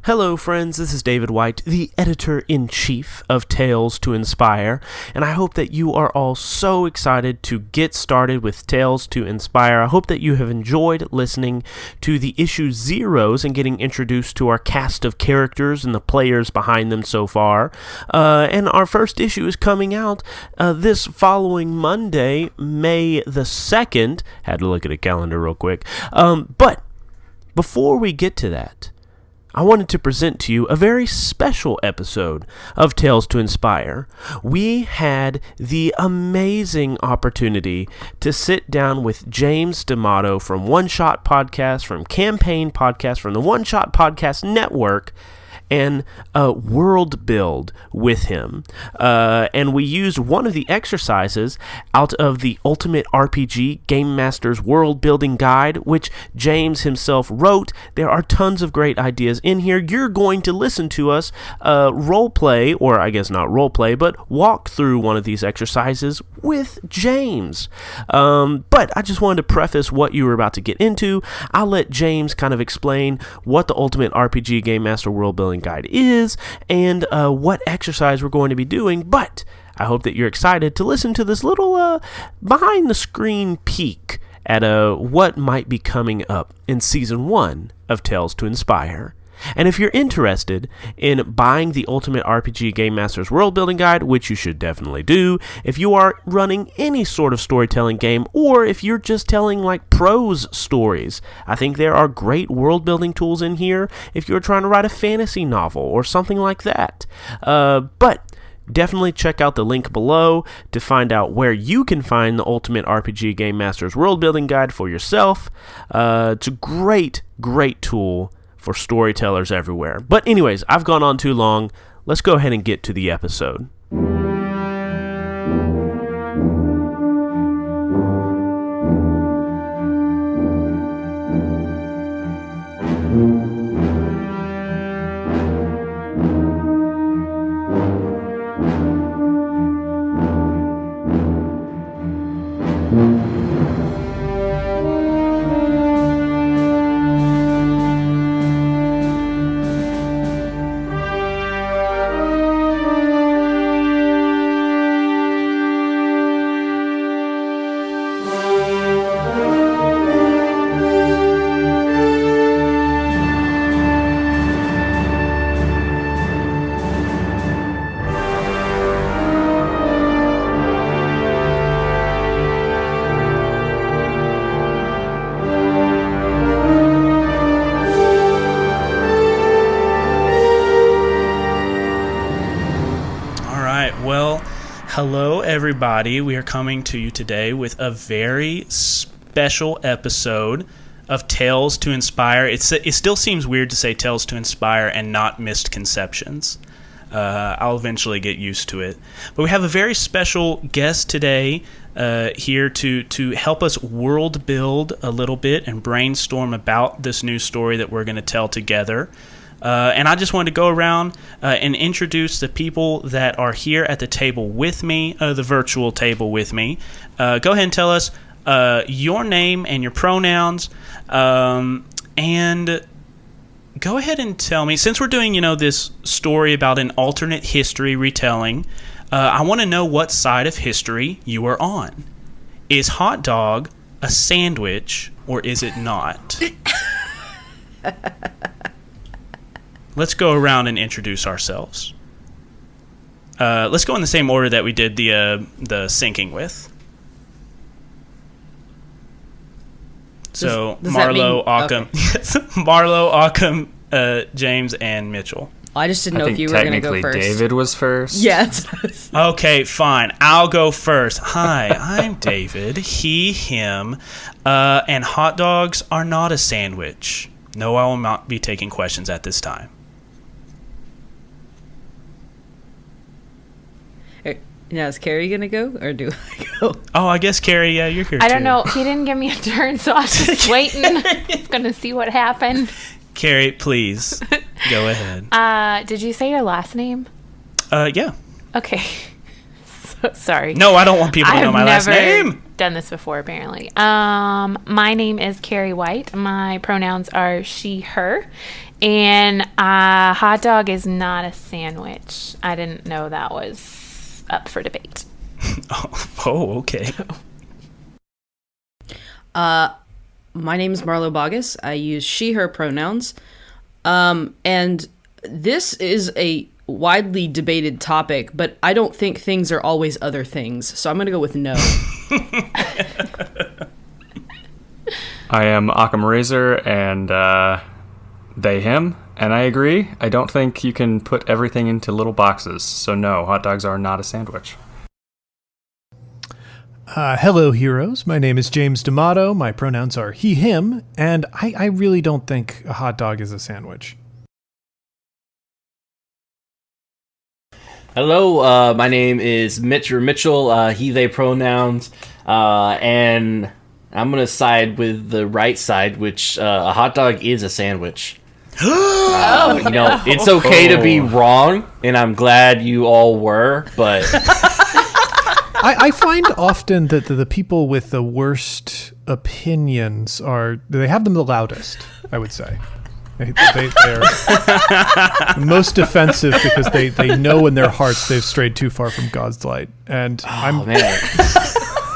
Hello friends, this is David White, the editor-in-chief of Tales to Inspire, and I hope that you are all so excited to get started with Tales to Inspire. I hope that you have enjoyed listening to the issue zeros and getting introduced to our cast of characters and the players behind them so far. And our first issue is coming out this following Monday, May the 2nd. Had to look at a calendar real quick. But before we get to that, I wanted to present to you a very special episode of Tales to Inspire. We had the amazing opportunity to sit down with James D'Amato from One Shot Podcast, from Campaign Podcast, from the One Shot Podcast Network, and Worldbuild with him. And we used one of the exercises out of the Ultimate RPG Game Master's World Building Guide, which James himself wrote. There are tons of great ideas in here. You're going to listen to us role play, or I guess not role play, but walk through one of these exercises with James. But I just wanted to preface what you were about to get into. I'll let James kind of explain what the Ultimate RPG Game Master World Building Guide is and what exercise we're going to be doing, but I hope that you're excited to listen to this little behind the screen peek at what might be coming up in season 1 of Tales to Inspire. And if you're interested in buying the Ultimate RPG Game Master's World Building Guide, which you should definitely do, if you are running any sort of storytelling game, or if you're just telling like prose stories, I think there are great world building tools in here if you're trying to write a fantasy novel or something like that. But definitely check out the link below to find out where you can find the Ultimate RPG Game Master's World Building Guide for yourself. It's a great tool for storytellers everywhere. But anyways, I've gone on too long. Let's go ahead and get to the episode. Hello everybody, we are coming to you today with a very special episode of Tales to Inspire. It still seems weird to say Tales to Inspire and not Missed Conceptions. I'll eventually get used to it. But we have a very special guest today here to help us world build a little bit and brainstorm about this new story that we're going to tell together. And I just wanted to go around and introduce the people that are here at the table with me, the virtual table with me. Go ahead and tell us your name and your pronouns. And go ahead and tell me, since we're doing, this story about an alternate history retelling, I want to know what side of history you are on. Is hot dog a sandwich or is it not? Let's go around and introduce ourselves. Let's go in the same order that we did the syncing with. So Marlo, Occam, yes, Marlo, Occam, James, and Mitchell. I just didn't know if you were going to go first. David was first. Yes. Okay, fine. I'll go first. Hi, I'm David. He, him, and hot dogs are not a sandwich. No, I will not be taking questions at this time. Now, is Carrie going to go, or do I go? Oh, I guess, Carrie, yeah, you're here I don't know. He didn't give me a turn, so I was just waiting. Going to see what happened. Carrie, please, go ahead. Did you say your last name? Yeah. Okay. So, sorry. No, I don't want people to know my last name. I've never done this before, apparently. My name is Carrie White. My pronouns are she, her. And a hot dog is not a sandwich. I didn't know that was up for debate. Oh, okay. My name is Marlo Bogus. I use she, her pronouns. And this is a widely debated topic, but I don't think things are always other things. So I'm going to go with no. I am Occam Razor, and they, him, and I agree. I don't think you can put everything into little boxes. So no, hot dogs are not a sandwich. Hello, heroes. My name is James D'Amato. My pronouns are he, him, and I really don't think a hot dog is a sandwich. Hello, my name is Mitch or Mitchell, he, they pronouns, and I'm going to side with the right side, which a hot dog is a sandwich. It's okay to be wrong, and I'm glad you all were, but... I find often that the people with the worst opinions they have them the loudest, I would say. They're most defensive because they know in their hearts they've strayed too far from God's light. And man.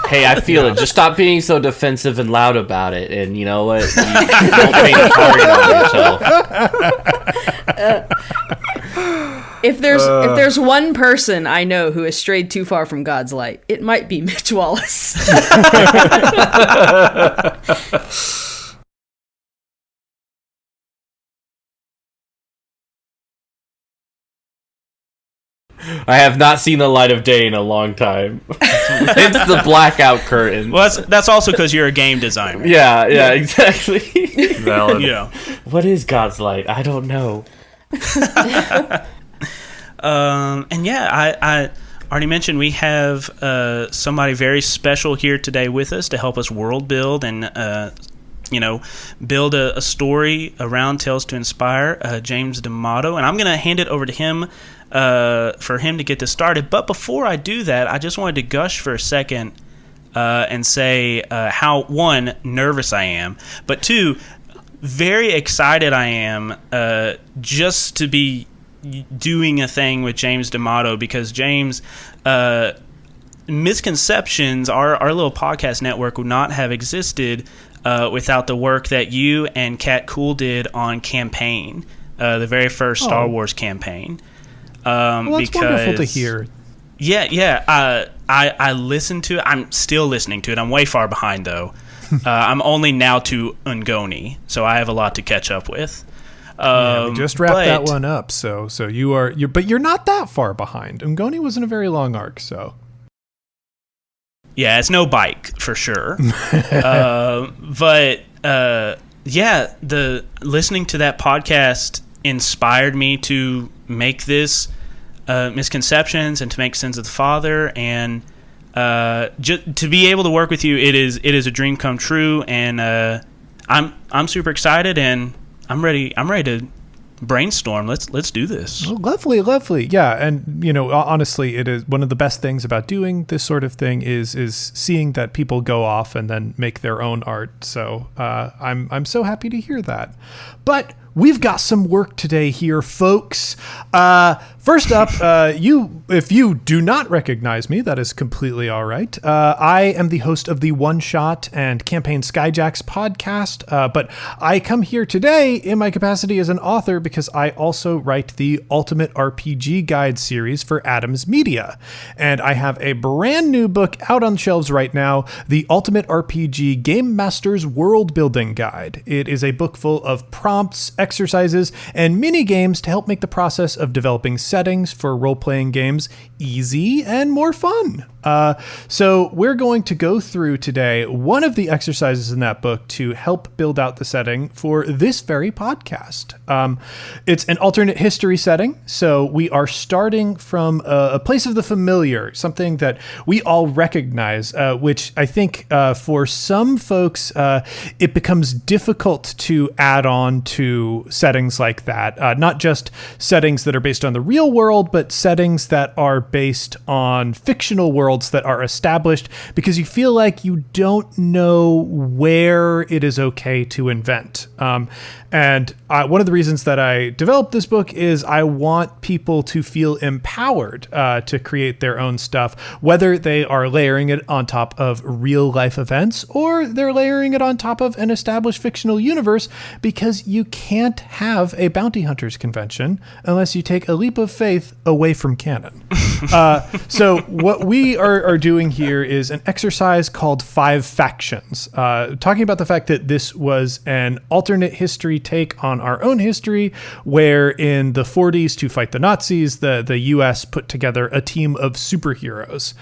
Hey, I feel it. Just stop being so defensive and loud about it. And you know what? You don't paint a target on yourself. If there's one person I know who has strayed too far from God's light, it might be Mitch Wallace. I have not seen the light of day in a long time. It's the blackout curtain. Well, that's also because you're a game designer. Yeah, exactly. Valid. Yeah. What is God's light? I don't know. And yeah, I already mentioned we have somebody very special here today with us to help us world build and build a story around Tales to Inspire, James D'Amato. And I'm going to hand it over to him for him to get this started. But before I do that, I just wanted to gush for a second and say how, one, nervous I am, but two, very excited I am just to be doing a thing with James D'Amato, because James, Misconceptions, our little podcast network, would not have existed without the work that you and Kat Cool did on Campaign, the very first Star Wars campaign. Well, that's wonderful to hear. Yeah. I listened to it. I'm still listening to it. I'm way far behind, though. I'm only now to Ungoni, so I have a lot to catch up with. We just wrapped that one up, so but you're not that far behind. Ungoni wasn't a very long arc, so. Yeah, it's no bike for sure. The listening to that podcast inspired me to make this Misconceptions and to make Sins of the Father, and to be able to work with you, it is a dream come true, and I'm super excited, and I'm ready to brainstorm. Let's do this. Oh, lovely. Yeah, and honestly, it is one of the best things about doing this sort of thing is seeing that people go off and then make their own art. So I'm so happy to hear that. But we've got some work today here, folks. First up, if you do not recognize me, that is completely all right. I am the host of the One Shot and Campaign Skyjacks podcast, but I come here today in my capacity as an author because I also write the Ultimate RPG Guide series for Adams Media. And I have a brand new book out on shelves right now, the Ultimate RPG Game Master's Worldbuilding Guide. It is a book full of prompts, exercises, and mini games to help make the process of developing settings for role-playing games easy and more fun. So we're going to go through today one of the exercises in that book to help build out the setting for this very podcast. It's an alternate history setting, so we are starting from a place of the familiar, something that we all recognize, which I think for some folks it becomes difficult to add on to to settings like that, not just settings that are based on the real world, but settings that are based on fictional worlds that are established, because you feel like you don't know where it is okay to invent. And one of the reasons that I developed this book is I want people to feel empowered to create their own stuff, whether they are layering it on top of real life events or they're layering it on top of an established fictional universe, because you can't have a bounty hunters convention unless you take a leap of faith away from canon. So what we are doing here is an exercise called 5 Factions, talking about the fact that this was an alternate history take on our own history, where in the 40s, to fight the Nazis, the US put together a team of superheroes.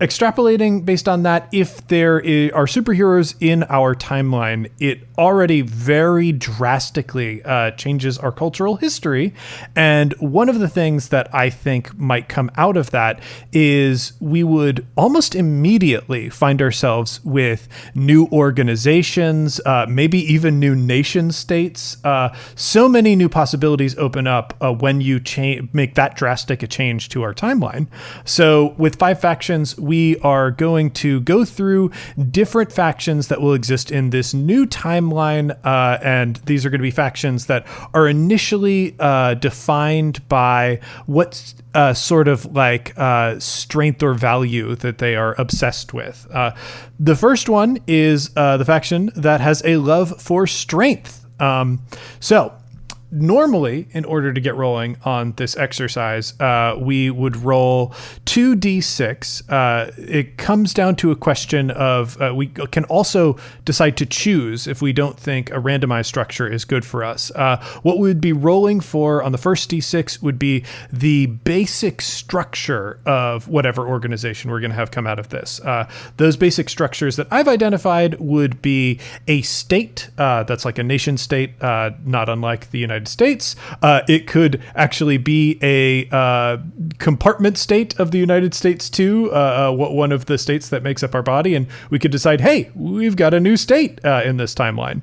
Extrapolating based on that, if there are superheroes in our timeline, it already very drastically changes our cultural history. And one of the things that I think might come out of that is we would almost immediately find ourselves with new organizations, maybe even new nation states. So many new possibilities open up when you make that drastic a change to our timeline. So with 5 Factions, we are going to go through different factions that will exist in this new timeline, and these are going to be factions that are initially defined by what sort of like strength or value that they are obsessed with. The first one is the faction that has a love for strength. So normally, in order to get rolling on this exercise, we would roll 2d6. It comes down to a question of we can also decide to choose if we don't think a randomized structure is good for us. What we would be rolling for on the first d6 would be the basic structure of whatever organization we're going to have come out of this. Those basic structures that I've identified would be a state, that's like a nation state, not unlike the United States. It could actually be a compartment state of the United States too, one of the states that makes up our body, and we could decide, hey, we've got a new state in this timeline.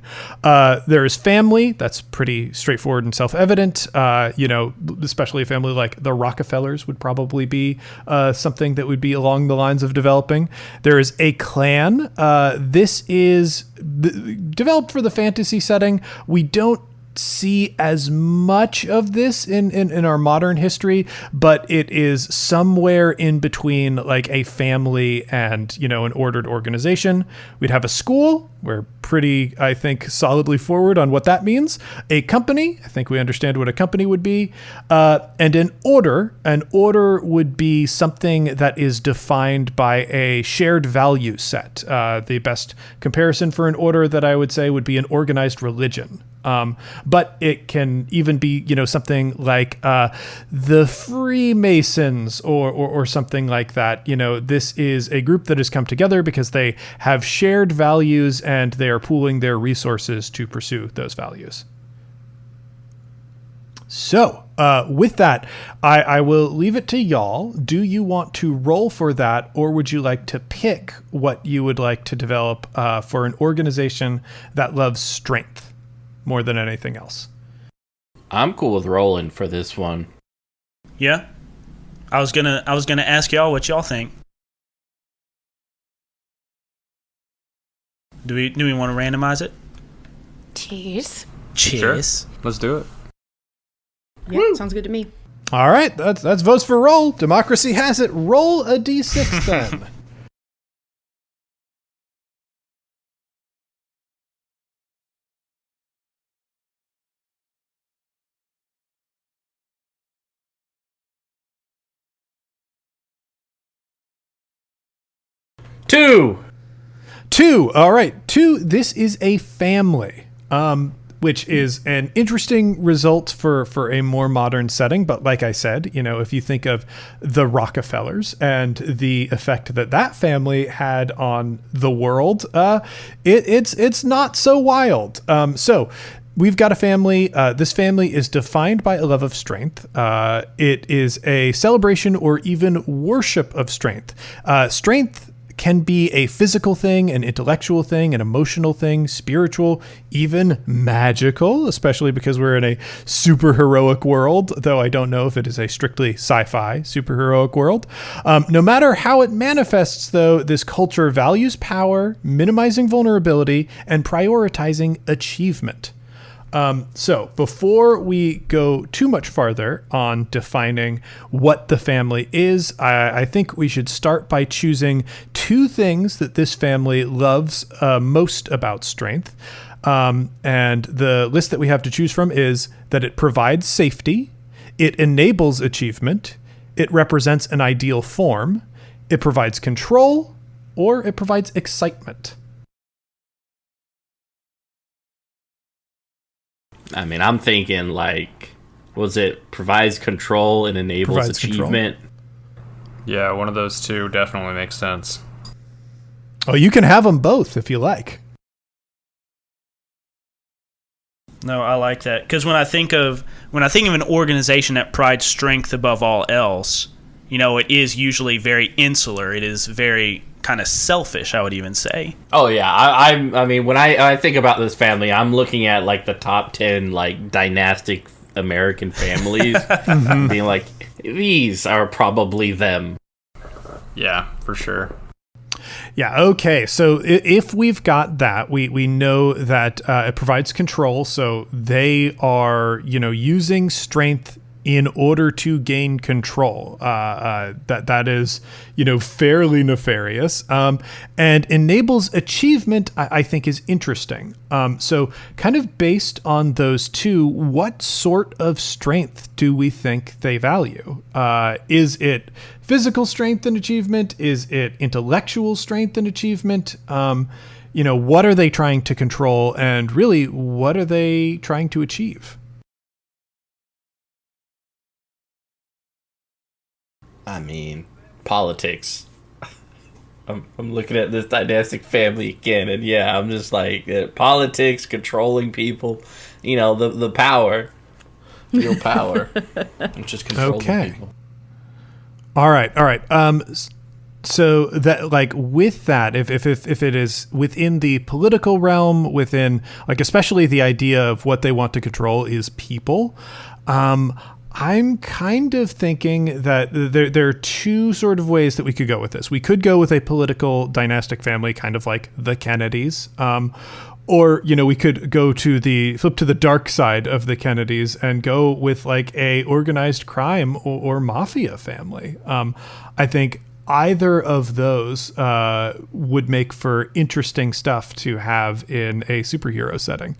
There is family. That's pretty straightforward and self-evident. Especially a family like the Rockefellers would probably be something that would be along the lines of developing. There is a clan. This is developed for the fantasy setting. We don't see as much of this in our modern history, but it is somewhere in between like a family and, an ordered organization. We'd have a school. We're pretty, I think, solidly forward on what that means. A company. I think we understand what a company would be. And an order. An order would be something that is defined by a shared value set. The best comparison for an order that I would say would be an organized religion. But it can even be, something like the Freemasons or something like that. This is a group that has come together because they have shared values and they are pooling their resources to pursue those values. So with that, I will leave it to y'all. Do you want to roll for that, or would you like to pick what you would like to develop for an organization that loves strength more than anything else? I'm cool with rolling for this one. Yeah, I was gonna ask y'all what y'all think. Do we want to randomize it? Cheers. Cheers. Sure. Let's do it. Yeah, sounds good to me. All right, that's votes for roll. Democracy has it. Roll a d6 then. Two. All right. 2. This is a family, which is an interesting result for a more modern setting. But like I said, if you think of the Rockefellers and the effect that family had on the world, it's not so wild. So we've got a family. This family is defined by a love of strength. It is a celebration or even worship of strength. Strength can be a physical thing, an intellectual thing, an emotional thing, spiritual, even magical, especially because we're in a superheroic world, though I don't know if it is a strictly sci-fi superheroic world. No matter how it manifests, though, this culture values power, minimizing vulnerability, and prioritizing achievement. So before we go too much farther on defining what the family is, I think we should start by choosing two things that this family loves most about strength. And the list that we have to choose from is that it provides safety, it enables achievement, it represents an ideal form, it provides control, or it provides excitement. I mean, I'm thinking was it provides control and enables Provides achievement? Yeah, one of those two definitely makes sense. Oh, you can have them both if you like. No, I like that, because when I think of an organization that prides strength above all else, it is usually very insular. It is very kind of selfish, I would even say. Oh yeah, I mean, when I think about this family, I'm looking at the top 10 dynastic American families, being like, these are probably them. Yeah, for sure. Yeah, okay. So if we've got that, we know that it provides control. So they are, using strength in order to gain control. That is, fairly nefarious. And enables achievement, I think, is interesting. So kind of based on those two, what sort of strength do we think they value? Is it physical strength and achievement? Is it intellectual strength and achievement? What are they trying to control? And really, what are they trying to achieve? I mean, politics. I'm looking at this dynastic family again, and yeah, I'm just politics, controlling people, the power, real power, which is controlling people. All right. So that with that, if it is within the political realm, within especially the idea of what they want to control is people, I'm kind of thinking that there are two sort of ways that we could go with this. We could go with a political dynastic family, kind of like the Kennedys, or we could go to flip to the dark side of the Kennedys and go with a organized crime or mafia family. I think either of those would make for interesting stuff to have in a superhero setting.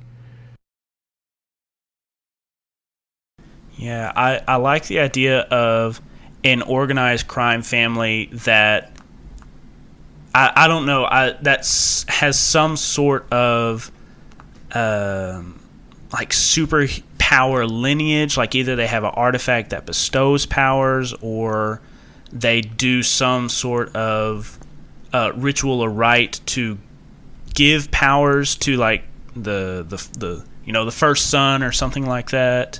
Yeah, I like the idea of an organized crime family that I don't know, that has some sort of superpower lineage. Either they have an artifact that bestows powers, or they do some sort of ritual or rite to give powers to the first son or something like that.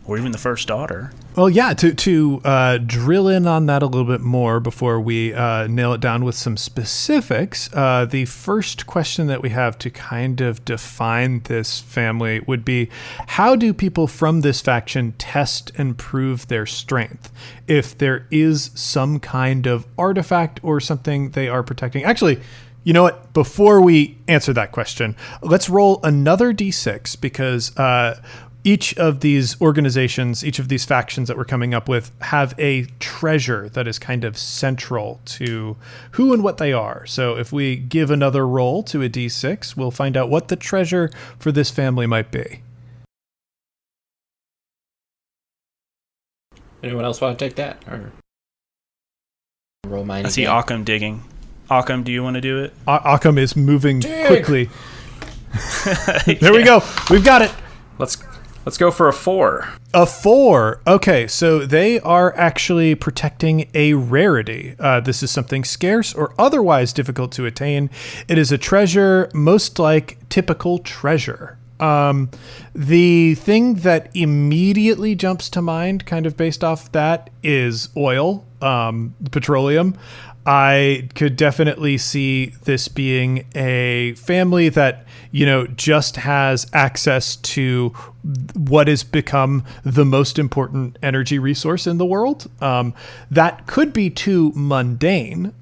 Or even the first daughter. Well, yeah, to drill in on that a little bit more before we nail it down with some specifics, the first question that we have to kind of define this family would be, how do people from this faction test and prove their strength? If there is some kind of artifact or something they are protecting. Actually, you know what? Before we answer that question, let's roll another d6 because each of these organizations, each of these factions that we're coming up with have a treasure that is kind of central to who and what they are. So if we give another roll to a d6, we'll find out what the treasure for this family might be. Anyone else want to take that? Or roll mine I see again? Occam digging. Occam, do you want to do it? Occam is moving quickly. There we go. We've got it. Let's go for a 4. A 4. Okay, so they are actually protecting a rarity. This is something scarce or otherwise difficult to attain. It is a treasure, most like typical treasure. The thing that immediately jumps to mind, kind of based off that, is oil, petroleum. I could definitely see this being a family that, just has access to what has become the most important energy resource in the world. That could be too mundane.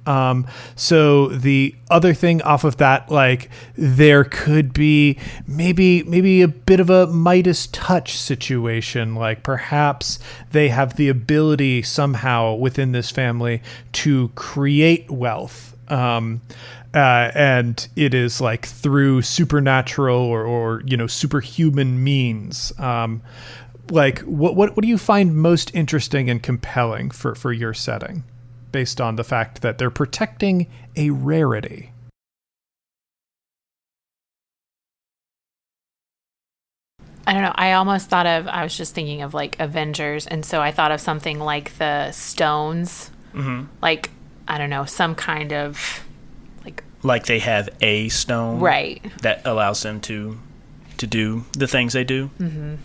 So the other thing off of that, like there could be maybe a bit of a Midas touch situation. Like perhaps they have the ability somehow within this family to create wealth. And it is like through supernatural or superhuman means. Like what do you find most interesting and compelling for your setting, based on the fact that they're protecting a rarity? I don't know. I was just thinking of like Avengers, and so I thought of something like the stones. Mm-hmm. Like, I don't know, some kind of like they have a stone, right, that allows them to do the things they do. Mm-hmm.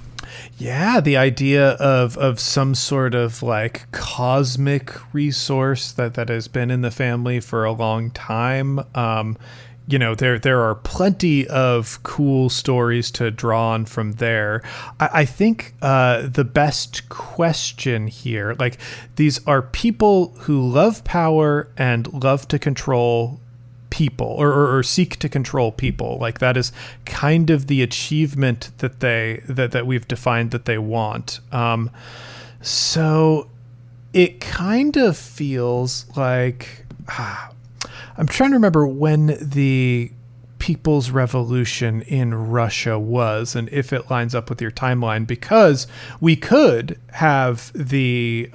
Yeah, the idea of some sort of like cosmic resource that has been in the family for a long time. There are plenty of cool stories to draw on from there. I think the best question here, like these are people who love power and love to control people or seek to control people. Like that is kind of the achievement that we've defined that they want. So it kind of feels like I'm trying to remember when the People's Revolution in Russia was, and if it lines up with your timeline, because we could have the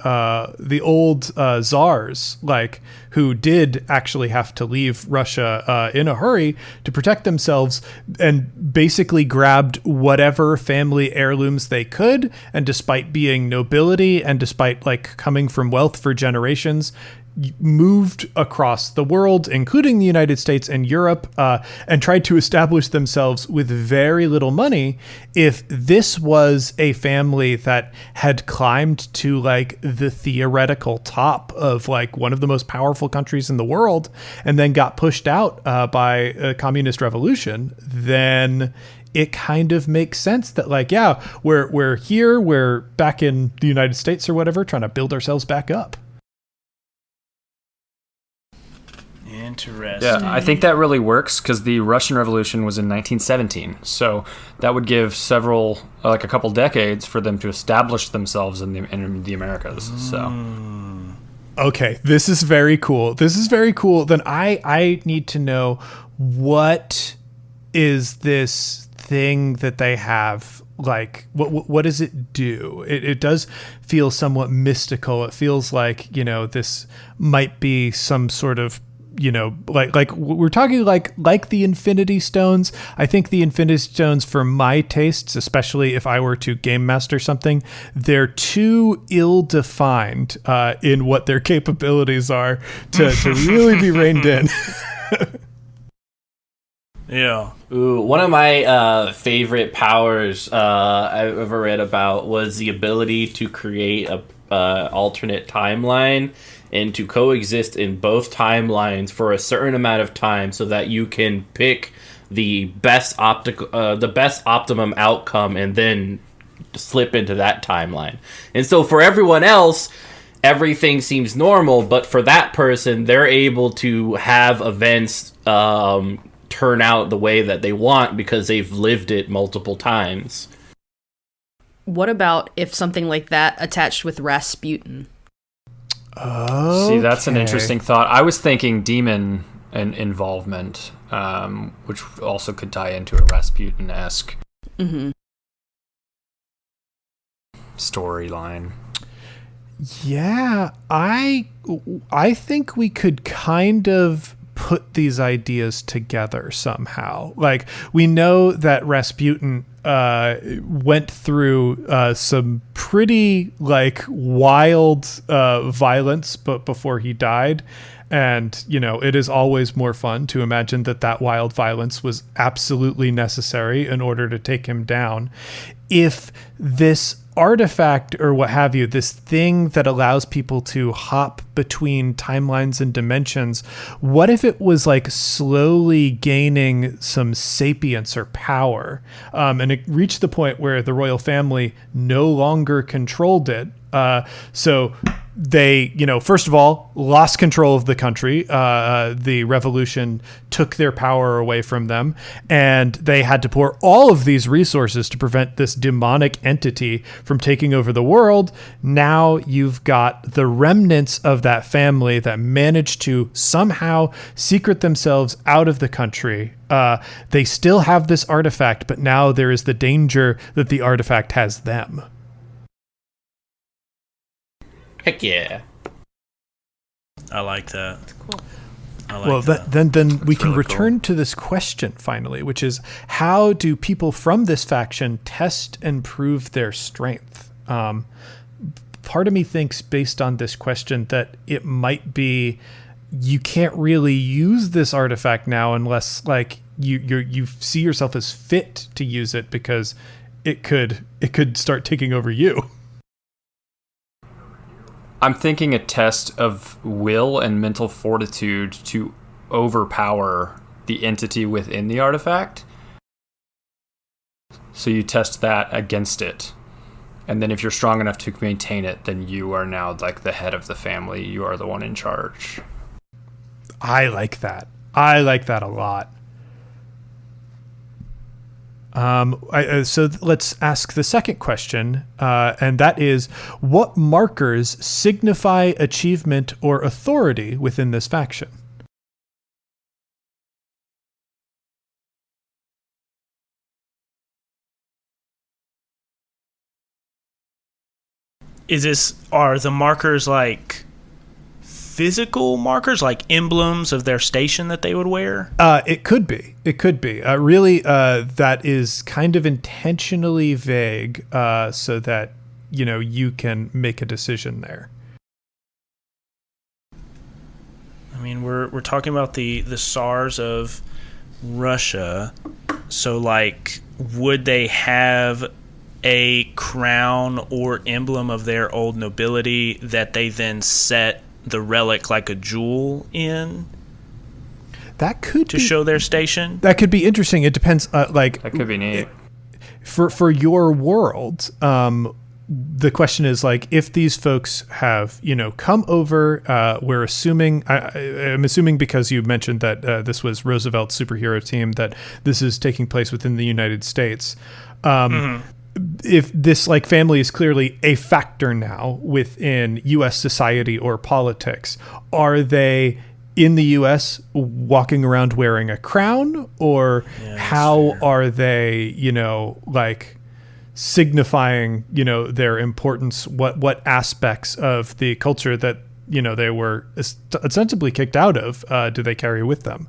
old czars, like who did actually have to leave Russia in a hurry to protect themselves, and basically grabbed whatever family heirlooms they could, and despite being nobility and despite like coming from wealth for generations, moved across the world, including the United States and Europe, and tried to establish themselves with very little money. If this was a family that had climbed to like the theoretical top of like one of the most powerful countries in the world and then got pushed out by a communist revolution, then it kind of makes sense that like, yeah, we're here, we're back in the United States or whatever, trying to build ourselves back up. Interesting. Yeah, I think that really works because the Russian Revolution was in 1917. So that would give a couple decades for them to establish themselves in the Americas. So. Okay, this is very cool. Then I need to know, what is this thing that they have? Like, what does it do? It does feel somewhat mystical. It feels like, this might be some sort of, like we're talking like the Infinity Stones. I think the Infinity Stones, for my tastes, especially if I were to game master something, they're too ill-defined in what their capabilities are to really be reined in. Yeah. Ooh, one of my favorite powers I've ever read about was the ability to create a alternate timeline and to coexist in both timelines for a certain amount of time, so that you can pick the best optimum outcome and then slip into that timeline. And so for everyone else, everything seems normal, but for that person, they're able to have events turn out the way that they want because they've lived it multiple times. What about if something like that attached with Rasputin? Oh, see, that's an interesting thought. I was thinking demon involvement, which also could tie into a Rasputin-esque storyline. Yeah, I think we could kind of put these ideas together somehow. Like, we know that Rasputin went through some pretty like wild violence, but before he died. And, it is always more fun to imagine that wild violence was absolutely necessary in order to take him down. If this artifact or what have you, this thing that allows people to hop between timelines and dimensions, what if it was like slowly gaining some sapience or power? And it reached the point where the royal family no longer controlled it. So they, first of all, lost control of the country. The revolution took their power away from them, and they had to pour all of these resources to prevent this demonic entity from taking over the world. Now you've got the remnants of that family that managed to somehow secret themselves out of the country. They still have this artifact, but now there is the danger that the artifact has them. Heck yeah. I like that. That's cool. I like Well, that. then we can really return to this question finally, which is, how do people from this faction test and prove their strength? Part of me thinks, based on this question, that it might be you can't really use this artifact now unless like you see yourself as fit to use it, because it could start taking over you. I'm thinking a test of will and mental fortitude to overpower the entity within the artifact. So you test that against it. And then if you're strong enough to maintain it, then you are now like the head of the family. You are the one in charge. I like that. I like that a lot. So let's ask the second question, and that is, what markers signify achievement or authority within this faction? Are the markers like physical markers, like emblems of their station that they would wear? It could be. Really, that is kind of intentionally vague, so that you can make a decision there. I mean, we're talking about the SARS of Russia. So, like, would they have a crown or emblem of their old nobility that they then set the relic like a jewel in? That could to show their station. That could be interesting. It depends. That could be neat. For your world, the question is like, if these folks have come over, we're assuming. I'm assuming, because you mentioned that this was Roosevelt's superhero team, that this is taking place within the United States. If this family is clearly a factor now within U.S. society or politics, are they in the U.S. walking around wearing a crown, or how are they, signifying, their importance? What aspects of the culture that they were ostensibly kicked out of do they carry with them?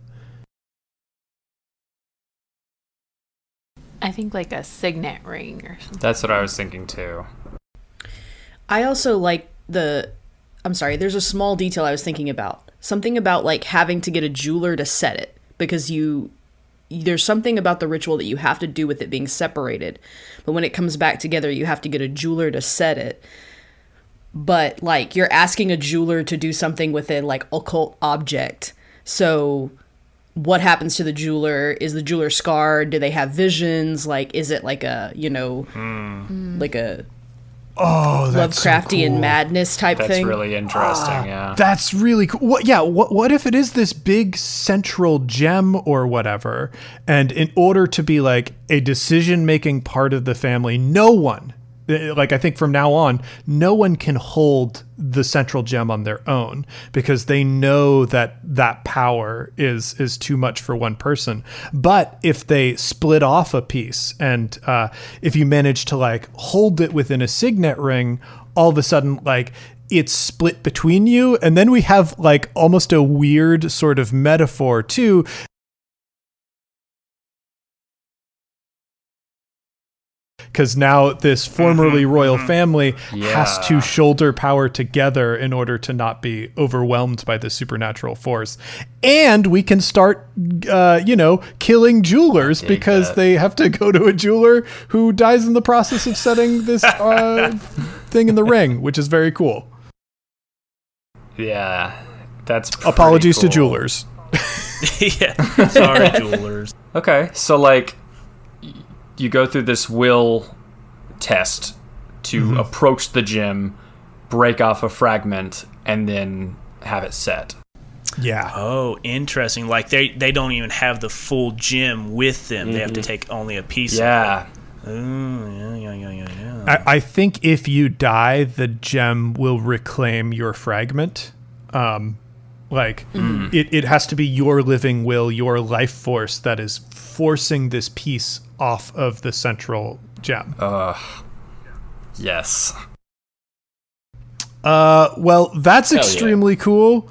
I think like a signet ring or something. That's what I was thinking too. I also like there's a small detail I was thinking about. Something about like having to get a jeweler to set it, because there's something about the ritual that you have to do with it being separated. But when it comes back together, you have to get a jeweler to set it. But like, you're asking a jeweler to do something with a like occult object. So what happens to the jeweler? Is the jeweler scarred? Do they have visions? Like, is it like a, like a Lovecraftian cool. madness type That's thing? That's really interesting, yeah. That's really cool. What if it is this big central gem or whatever, and in order to be like a decision-making part of the family, no one, like I think from now on, no one can hold the central gem on their own, because they know that power is too much for one person. But if they split off a piece, and if you manage to like hold it within a signet ring, all of a sudden like it's split between you. And then we have like almost a weird sort of metaphor too. because now this formerly royal family has to shoulder power together in order to not be overwhelmed by this supernatural force. And we can start, killing jewelers because they have to go to a jeweler who dies in the process of setting this thing in the ring, which is very cool. Yeah, that's apologies cool. to jewelers. Yeah, sorry, jewelers. Okay, so like you go through this will test to approach the gem, break off a fragment, and then have it set. Yeah. Oh, interesting. Like they don't even have the full gem with them. They have to take only a piece of it. Oh, yeah. I think if you die, the gem will reclaim your fragment. It has to be your living will, your life force that is forcing this piece off of the central gem. Yes. Well, that's extremely cool.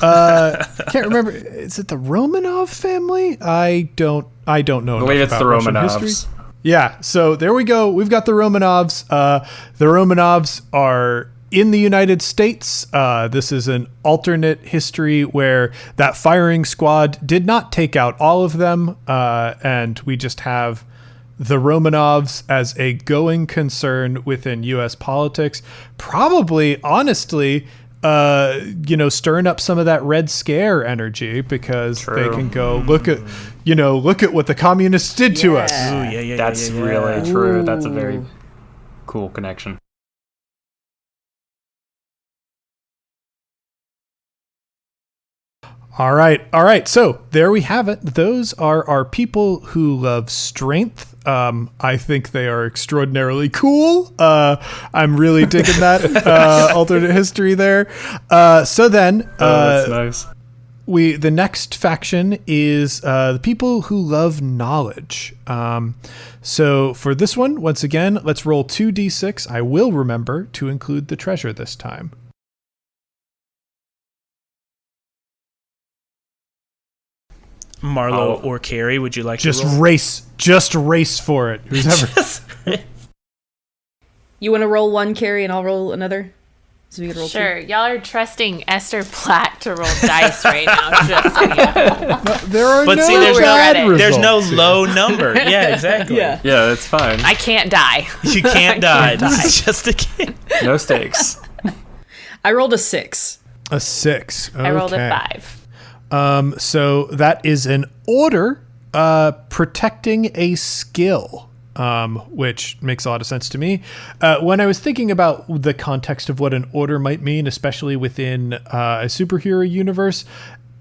Can't remember. Is it the Romanov family? I don't know. I believe it's the Romanovs. History. Yeah. So there we go. We've got the Romanovs. The Romanovs are in the United States. This is an alternate history where that firing squad did not take out all of them, and we just have the Romanovs as a going concern within U.S. politics. Probably, honestly, stirring up some of that Red Scare energy because they can go look at what the communists did to us. Ooh, That's really true. That's a very cool connection. All right. So there we have it. Those are our people who love strength. I think they are extraordinarily cool. I'm really digging that alternate history there. So then, that's nice. The next faction is the people who love knowledge. So for this one, once again, let's roll 2d6. I will remember to include the treasure this time. Marlo or Carrie, would you like just to roll? race for it? Who's ever? You want to roll one, Carrie, and I'll roll another? So we can roll Sure. two? Y'all are trusting Esther Platt to roll dice right now. Just so you know. No, there are But no see, bad there's no results here. low number. Yeah, exactly. Yeah. Yeah, that's fine. I can't die. You can't die. This is just a kid. No stakes. I rolled a 6. A 6. Okay. I rolled a 5. So that is an order protecting a skill, which makes a lot of sense to me. When I was thinking about the context of what an order might mean, especially within a superhero universe,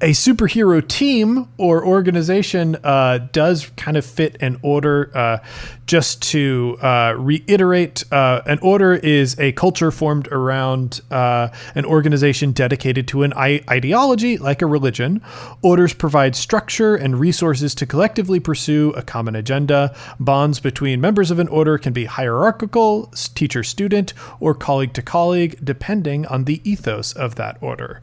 a superhero team or organization does kind of fit an order. Just to reiterate, an order is a culture formed around an organization dedicated to an ideology, like a religion. Orders provide structure and resources to collectively pursue a common agenda. Bonds between members of an order can be hierarchical, teacher-student, or colleague-to-colleague, depending on the ethos of that order.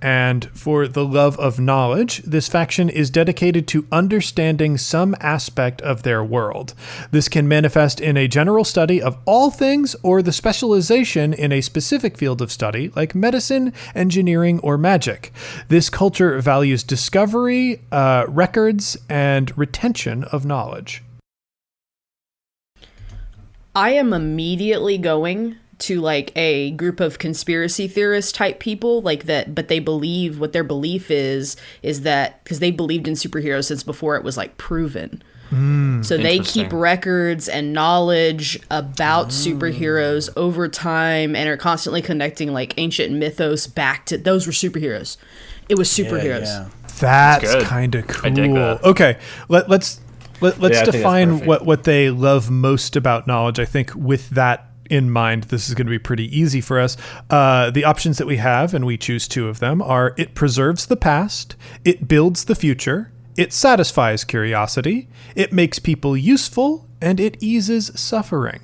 And for the love of knowledge, this faction is dedicated to understanding some aspect of their world. This can manifest in a general study of all things or the specialization in a specific field of study like medicine, engineering, or magic. This culture values discovery, records, and retention of knowledge. I am immediately going to like a group of conspiracy theorist type people like that, but they believe what their belief is that because they believed in superheroes since before it was like proven. So they keep records and knowledge about superheroes over time and are constantly connecting like ancient mythos back to those were superheroes. It was superheroes. Yeah. That's kind of cool. I dig that. Okay, let's that's define perfect. what they love most about knowledge. I think with that in mind, this is going to be pretty easy for us. The options that we have, and we choose 2 of them, are it preserves the past, it builds the future, it satisfies curiosity, it makes people useful, and it eases suffering.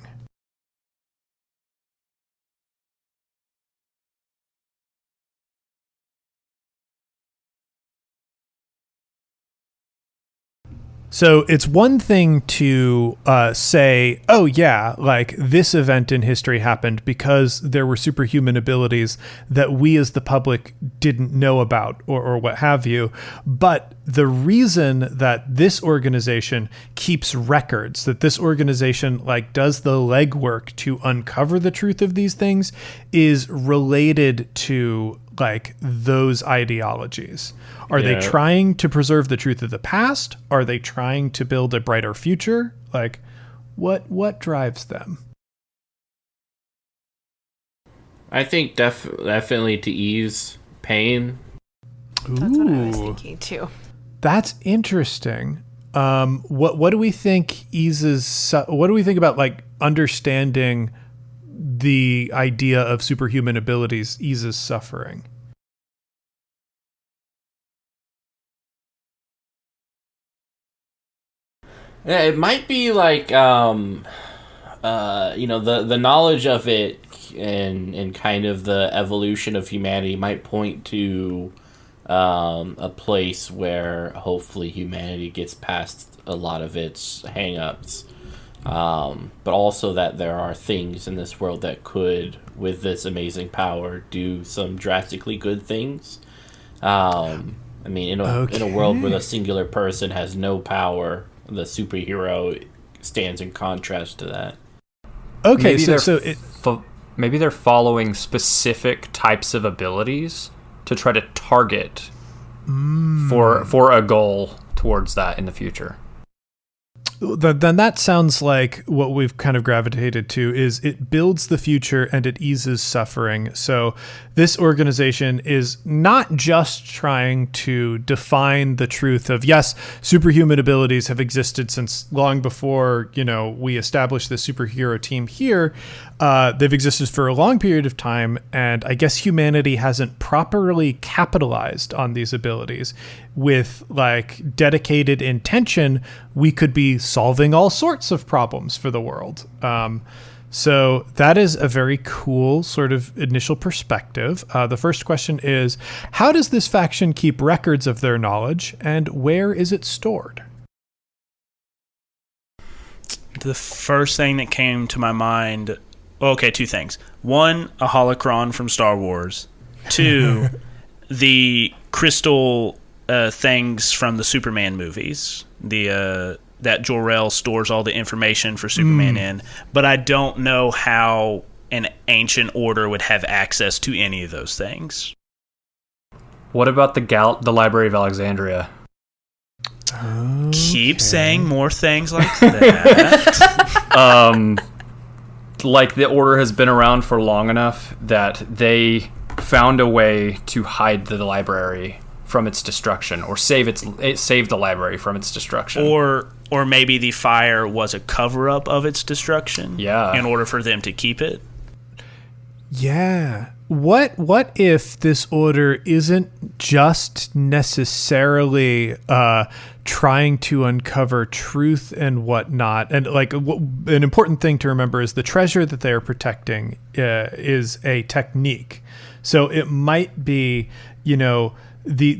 So it's one thing to say, oh, yeah, like this event in history happened because there were superhuman abilities that we as the public didn't know about or what have you. But the reason that this organization keeps records, that this organization like does the legwork to uncover the truth of these things is related to like those ideologies. Are they trying to preserve the truth of the past? Are they trying to build a brighter future? Like, what drives them? I think definitely to ease pain. That's what I was thinking too. That's interesting. What do we think eases? What do we think about like understanding the idea of superhuman abilities eases suffering? Yeah, it might be like the knowledge of it and kind of the evolution of humanity might point to a place where hopefully humanity gets past a lot of its hang-ups. But also that there are things in this world that could, with this amazing power, do some drastically good things. I mean, in a world where the singular person has no power, the superhero stands in contrast to that. Okay, maybe they're following specific types of abilities to try to target for a goal towards that in the future. Then that sounds like what we've kind of gravitated to is it builds the future and it eases suffering. So this organization is not just trying to define the truth of, yes, superhuman abilities have existed since long before, we established the superhero team here. They've existed for a long period of time, and I guess humanity hasn't properly capitalized on these abilities. With like dedicated intention, we could be solving all sorts of problems for the world. So that is a very cool sort of initial perspective. The first question is, how does this faction keep records of their knowledge, and where is it stored? The first thing that came to my mind, okay, two things. One, a holocron from Star Wars. Two, the crystal things from the Superman movies. That Jor-El stores all the information for Superman in, but I don't know how an ancient order would have access to any of those things. What about the Library of Alexandria? Okay. Keep saying more things like that. Like the order has been around for long enough that they found a way to hide the library from its destruction, or save the library from its destruction. Or maybe the fire was a cover-up of its destruction. Yeah. In order for them to keep it. Yeah. What if this order isn't just necessarily trying to uncover truth and whatnot? And like an important thing to remember is the treasure that they are protecting is a technique. So it might be, the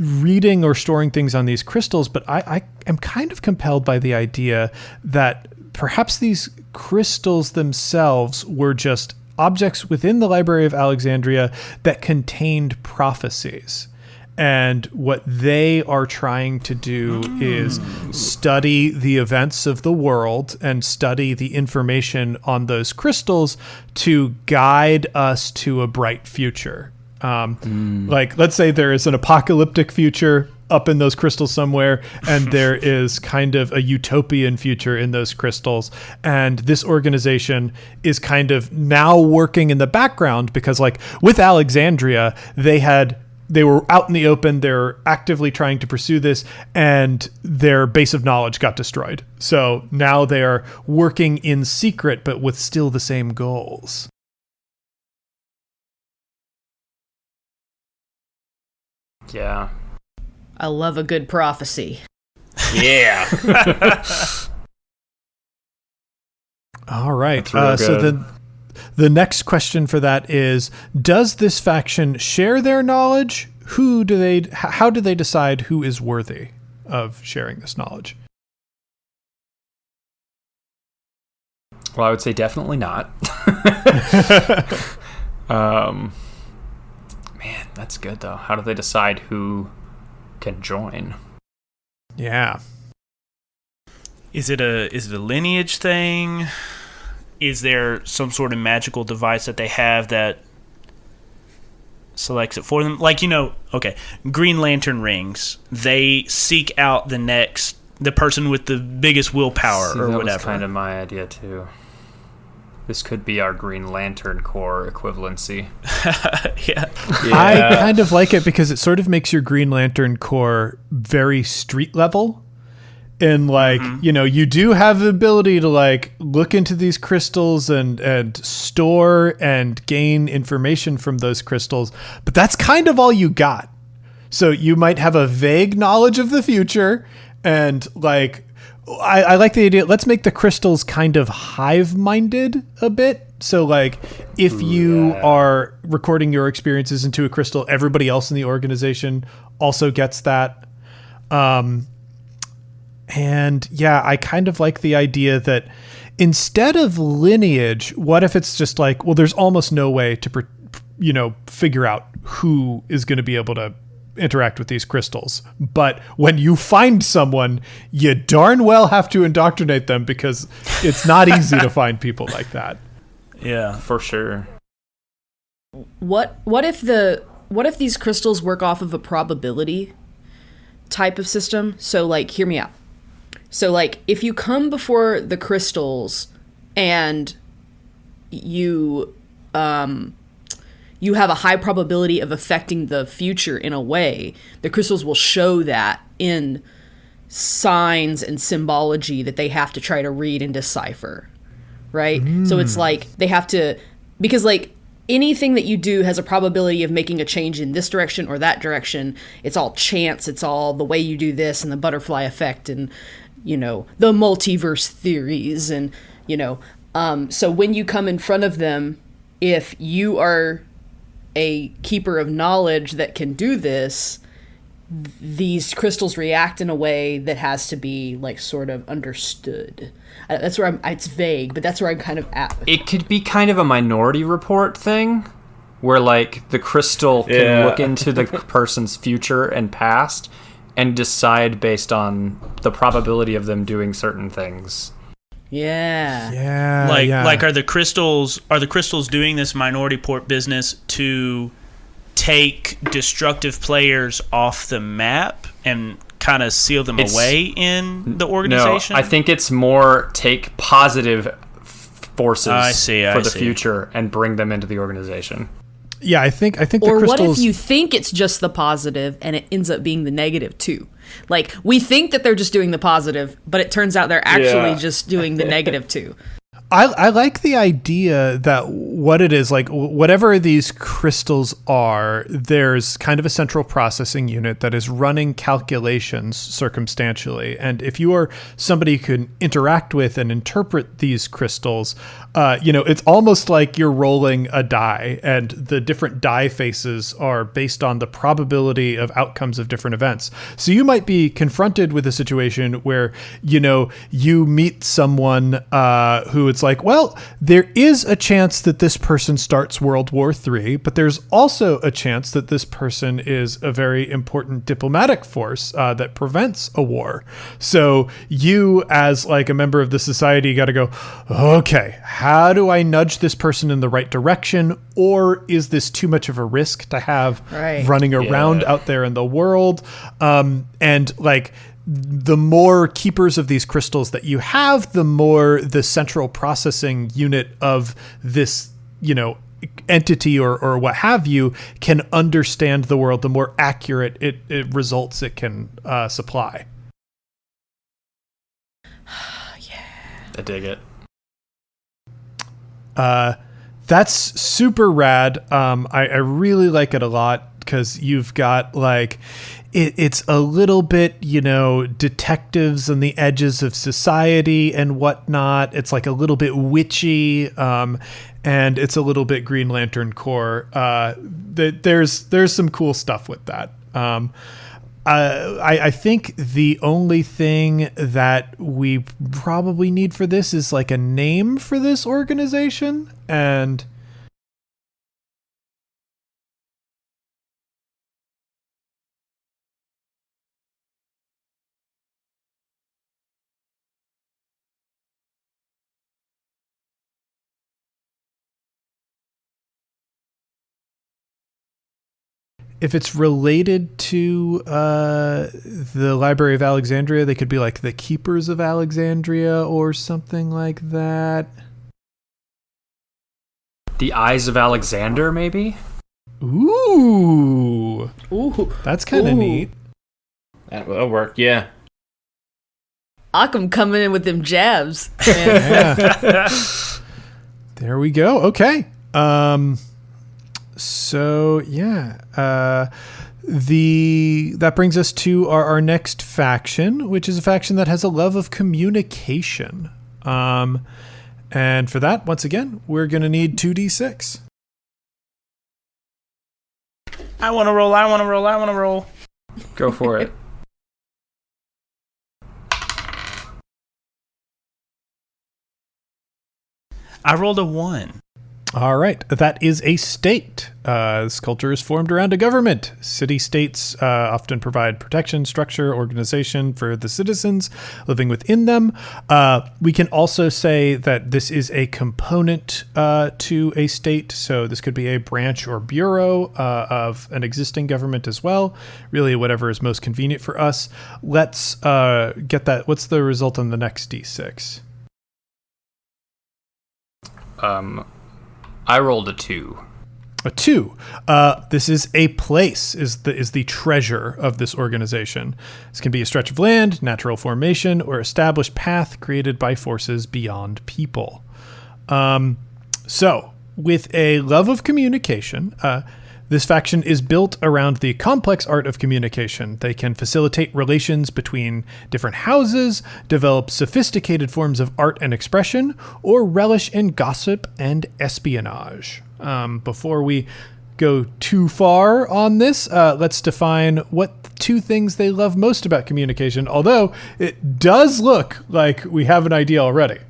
reading or storing things on these crystals, but I am kind of compelled by the idea that perhaps these crystals themselves were just objects within the Library of Alexandria that contained prophecies. And what they are trying to do is study the events of the world and study the information on those crystals to guide us to a bright future. Like, let's say there is an apocalyptic future up in those crystals somewhere, and there is kind of a utopian future in those crystals. And this organization is kind of now working in the background because, like, with Alexandria, they were out in the open. They're actively trying to pursue this, and their base of knowledge got destroyed. So now they are working in secret, but with still the same goals. Yeah. I love a good prophecy. Yeah. All right. That's real So good. the next question for that is, does this faction share their knowledge? How do they decide who is worthy of sharing this knowledge? Well, I would say definitely not. Man, that's good though. How do they decide who can join? Yeah. Is it a lineage thing? Is there some sort of magical device that they have that selects it for them? Like, okay, Green Lantern rings. They seek out the person with the biggest willpower or whatever. That was kind of my idea too. This could be our Green Lantern Corps equivalency. Yeah. I kind of like it because it sort of makes your Green Lantern Corps very street level. And like, you do have the ability to like look into these crystals and store and gain information from those crystals, but that's kind of all you got. So you might have a vague knowledge of the future, and like, I like the idea. Let's make the crystals kind of hive-minded a bit. So like, if you are recording your experiences into a crystal, everybody else in the organization also gets that. And yeah, I kind of like the idea that instead of lineage, what if it's just like, well, there's almost no way to, figure out who is going to be able to interact with these crystals. But when you find someone, you darn well have to indoctrinate them because it's not easy to find people like that. Yeah, for sure. What if these crystals work off of a probability type of system? So like, hear me out. So like, if you come before the crystals and you have a high probability of affecting the future in a way, the crystals will show that in signs and symbology that they have to try to read and decipher, right? So it's like they have to, because like anything that you do has a probability of making a change in this direction or that direction. It's all chance. It's all the way you do this and the butterfly effect and, the multiverse theories. And, so when you come in front of them, if you are a keeper of knowledge that can do this, these crystals react in a way that has to be like sort of understood. That's where it's vague, but that's where I'm kind of at. It could be kind of a Minority Report thing where like the crystal can look into the person's future and past and decide based on the probability of them doing certain things. Yeah. Like are the crystals doing this Minority Report business to take destructive players off the map and kind of seal them away in the organization? No, I think it's more take positive forces for the future and bring them into the organization. Yeah, I think the or crystals... what if you think it's just the positive and it ends up being the negative too? Like, we think that they're just doing the positive, but it turns out they're actually just doing the negative too. I like the idea that what it is, like whatever these crystals are, there's kind of a central processing unit that is running calculations circumstantially. And if you are somebody who can interact with and interpret these crystals, it's almost like you're rolling a die, and the different die faces are based on the probability of outcomes of different events. So you might be confronted with a situation where, you meet someone who it's like, well, there is a chance that this person starts World War III, but there's also a chance that this person is a very important diplomatic force that prevents a war. So you, as like a member of the society, got to go, okay, how do I nudge this person in the right direction? Or is this too much of a risk to have running around out there in the world? And like, the more keepers of these crystals that you have, the more the central processing unit of this, entity or what have you can understand the world, the more accurate it results it can supply. I dig it. That's super rad. I really like it a lot because you've got like... It's a little bit, detectives on the edges of society and whatnot. It's like a little bit witchy, and it's a little bit Green Lantern Corps. There's some cool stuff with that. I think the only thing that we probably need for this is like a name for this organization, and if it's related to the Library of Alexandria, they could be like the Keepers of Alexandria or something like that. The Eyes of Alexander, maybe? Ooh. Ooh. That's kind of neat. That'll work, yeah. Occam coming in with them jabs. Yeah. There we go. Okay. So yeah, that brings us to our next faction, which is a faction that has a love of communication. And for that, once again, we're gonna need 2d6. I want to roll. Go for it. I rolled a 1. All right, that is a state. This culture is formed around a government. City-states often provide protection, structure, organization for the citizens living within them. We can also say that this is a component to a state, so this could be a branch or bureau of an existing government as well. Really, whatever is most convenient for us. Let's get that. What's the result on the next D6? I rolled a 2. A 2. This is a place, is the treasure of this organization. This can be a stretch of land, natural formation, or established path created by forces beyond people. So, with a love of communication, this faction is built around the complex art of communication. They can facilitate relations between different houses, develop sophisticated forms of art and expression, or relish in gossip and espionage. Before we go too far on this, let's define what the 2 things they love most about communication, although it does look like we have an idea already.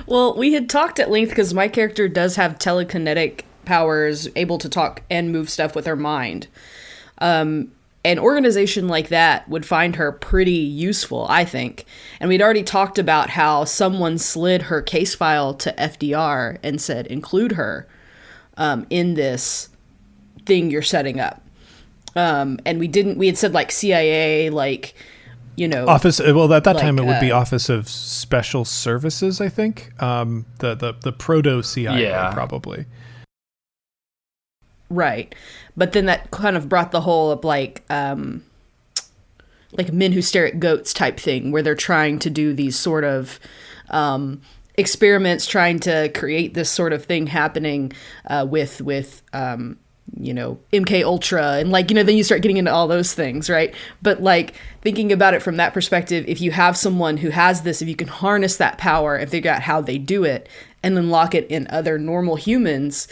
Well, we had talked at length because my character does have telekinetic powers, able to talk and move stuff with her mind. An organization like that would find her pretty useful, I think. And we'd already talked about how someone slid her case file to FDR and said, include her in this thing you're setting up. And we had said like CIA, like, you know, Office. Well, at that like, time it would be Office of Special Services, I think. The proto CIA, probably. Right. But then that kind of brought the whole up like Men Who Stare at Goats type thing, where they're trying to do these sort of experiments, trying to create this sort of thing happening with MK Ultra, and then you start getting into all those things, right? But like thinking about it from that perspective, if you have someone who has this, if you can harness that power and figure out how they do it and then lock it in other normal humans,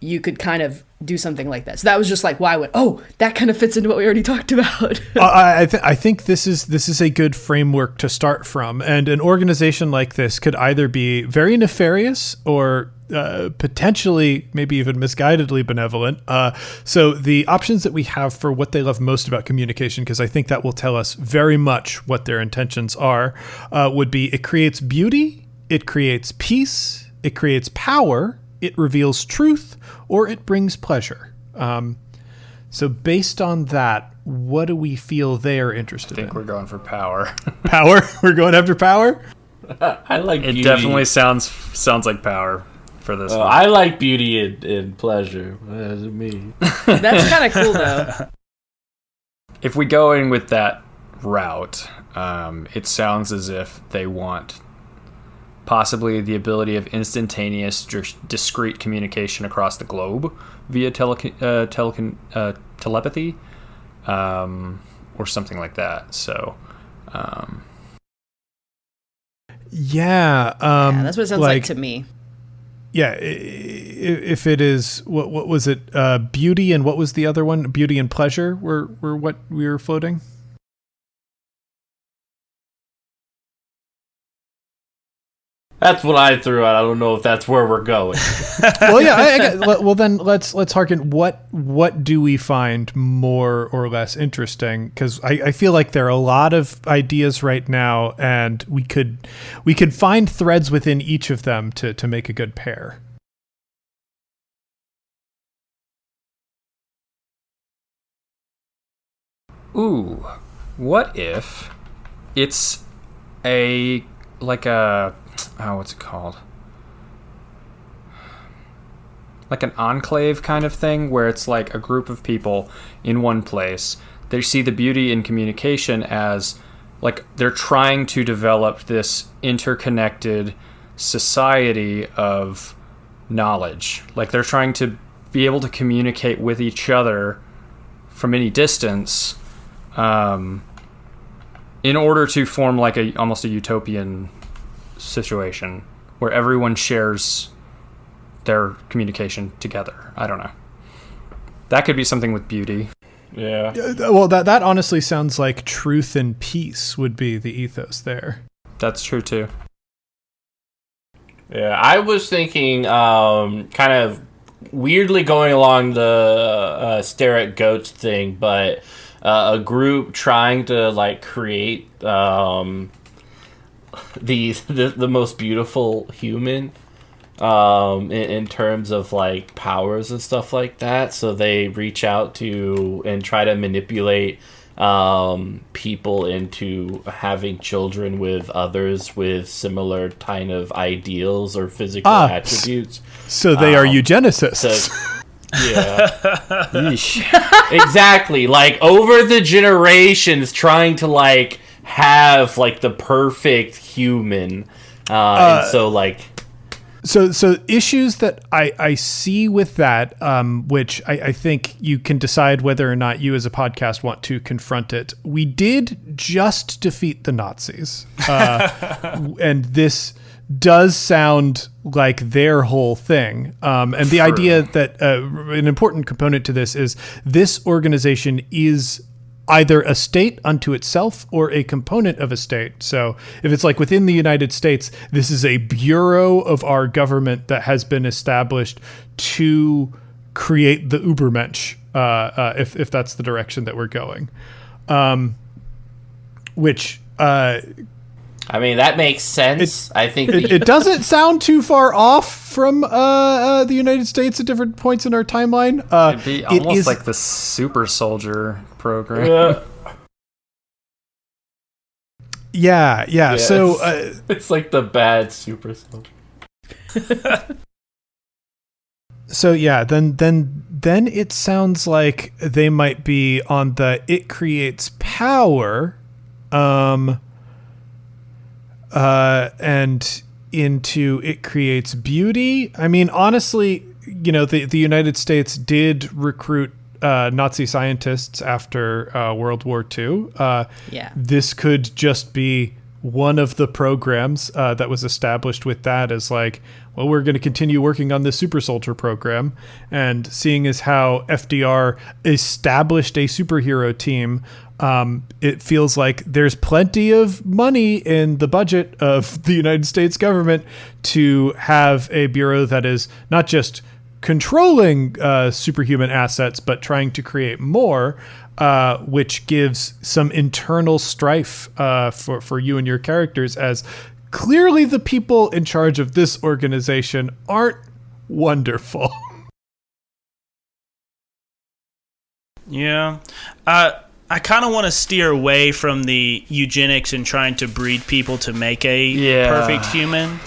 you could kind of do something like that. So that was just like why I went, oh, that kind of fits into what we already talked about. I think this is a good framework to start from, and an organization like this could either be very nefarious or potentially maybe even misguidedly benevolent. So the options that we have for what they love most about communication, because I think that will tell us very much what their intentions are, would be it creates beauty, it creates peace, it creates power, it reveals truth, or it brings pleasure. So based on that, what do we feel they are interested in? I think we're going for power. Power? We're going after power? I like it beauty. Definitely sounds like power for this one. I like beauty and pleasure. That's me. That's kind of cool, though. If we go in with that route, it sounds as if they want possibly the ability of instantaneous, discrete communication across the globe via telepathy, or something like that. So, yeah, that's what it sounds like to me. if it is, what was it? Beauty, and what was the other one? Beauty and pleasure were what we were floating. That's what I threw out. I don't know if that's where we're going. Well, yeah. Well, then let's hearken. What do we find more or less interesting? Because I feel like there are a lot of ideas right now, and we could find threads within each of them to make a good pair. Ooh, what if it's what's it called? Like an enclave kind of thing, where it's like a group of people in one place. They see the beauty in communication as like they're trying to develop this interconnected society of knowledge. Like they're trying to be able to communicate with each other from any distance, in order to form like almost a utopian situation where everyone shares their communication together. I don't know. That could be something with beauty. Yeah. Well, that honestly sounds like truth and peace would be the ethos there. That's true too. Yeah, I was thinking kind of weirdly going along the stare at goats thing, but a group trying to like create the most beautiful human in terms of like powers and stuff like that. So they reach out to and try to manipulate people into having children with others with similar kind of ideals or physical attributes. So they are eugenicists. Yeah. Exactly. Like over the generations trying to like have like the perfect human. And so like So issues that I see with that, which I think you can decide whether or not you as a podcast want to confront it. We did just defeat the Nazis. And this does sound like their whole thing. And the idea that an important component to this is this organization is either a state unto itself or a component of a state. So if it's like within the United States, this is a bureau of our government that has been established to create the Übermensch, if that's the direction that we're going. Which... I mean, that makes sense. I think it doesn't sound too far off from the United States at different points in our timeline. It'd be almost like the super soldier program. Yeah. So it's like the bad super soldier. So yeah, then it sounds like they might be on the it creates power, and into it creates beauty. I mean, honestly, you know, the United States did recruit Nazi scientists after World War II. This could just be one of the programs that was established with that as like, well, we're going to continue working on the super soldier program. And seeing as how FDR established a superhero team, it feels like there's plenty of money in the budget of the United States government to have a bureau that is not just controlling superhuman assets, but trying to create more, which gives some internal strife for you and your characters, as clearly the people in charge of this organization aren't wonderful. Yeah. I kind of want to steer away from the eugenics and trying to breed people to make a perfect human.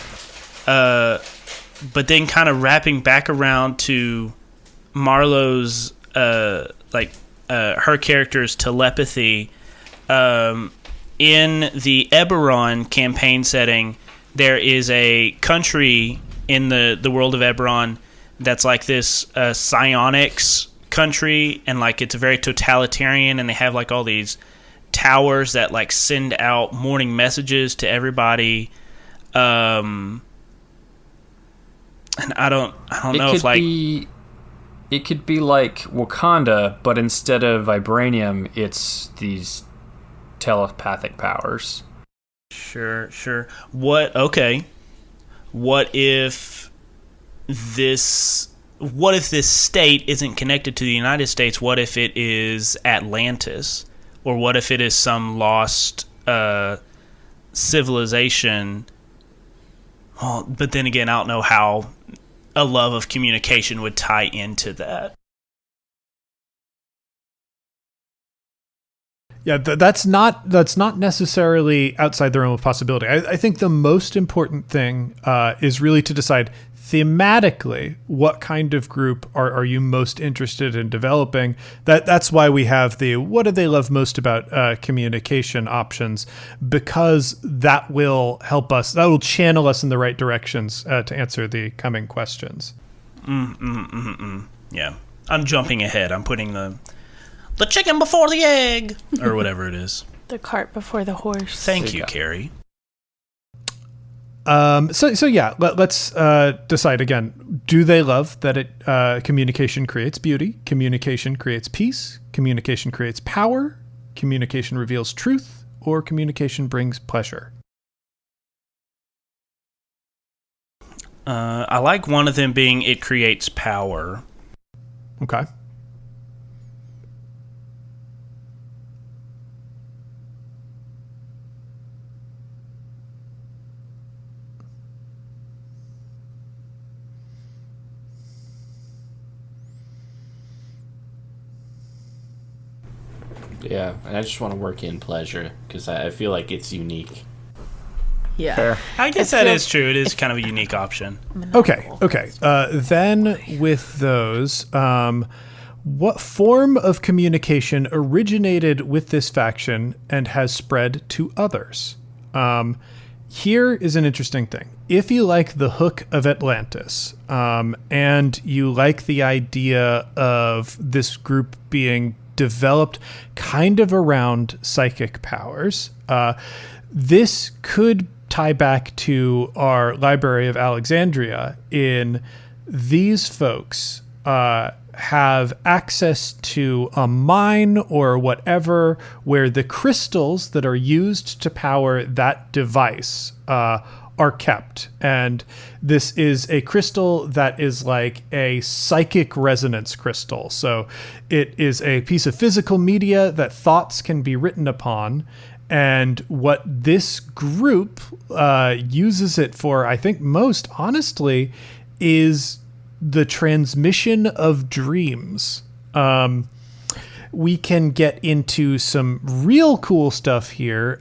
But then kind of wrapping back around to Marlowe's, her character's telepathy. In the Eberron campaign setting, there is a country in the world of Eberron that's like this psionics country, and like it's very totalitarian, and they have like all these towers that like send out morning messages to everybody, And I don't know It if could be like Wakanda, but instead of vibranium, it's these telepathic powers. Sure. What if this state isn't connected to the United States? What if it is Atlantis? Or what if it is some lost civilization? Well, but then again, I don't know how a love of communication would tie into that. Yeah, that's not necessarily outside the realm of possibility. I think the most important thing is really to decide thematically what kind of group are you most interested in developing. That's why we have the what do they love most about communication options, because that will help us, that will channel us in the right directions to answer the coming questions. Yeah, I'm jumping ahead. I'm putting the chicken before the egg, or whatever it is. The cart before the horse. Thank you, Carrie. So yeah, let's decide again. Do they love that communication creates beauty? Communication creates peace? Communication creates power? Communication reveals truth? Or communication brings pleasure? I like one of them being it creates power. Okay. Yeah, and I just want to work in pleasure because I feel like it's unique. Yeah. Fair. I guess that is true. It is kind of a unique option. Okay. Then with those, what form of communication originated with this faction and has spread to others? Here is an interesting thing. If you like the hook of Atlantis, and you like the idea of this group being developed kind of around psychic powers, this could tie back to our Library of Alexandria. In these folks have access to a mine or whatever where the crystals that are used to power that device are kept. And this is a crystal that is like a psychic resonance crystal. So it is a piece of physical media that thoughts can be written upon. And what this group uses it for, I think most honestly, is the transmission of dreams. We can get into some real cool stuff here,